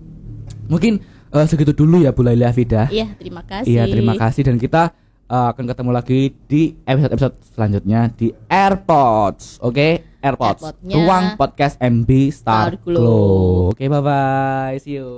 Mungkin segitu dulu ya Bu Laila Fida. Iya, terima kasih. Iya, terima kasih dan kita akan ketemu lagi di episode selanjutnya di AirPods. Oke, AirPods. AirPods-nya Ruang podcast MB Star Star Glow. Glow. Oke, bye bye. See you.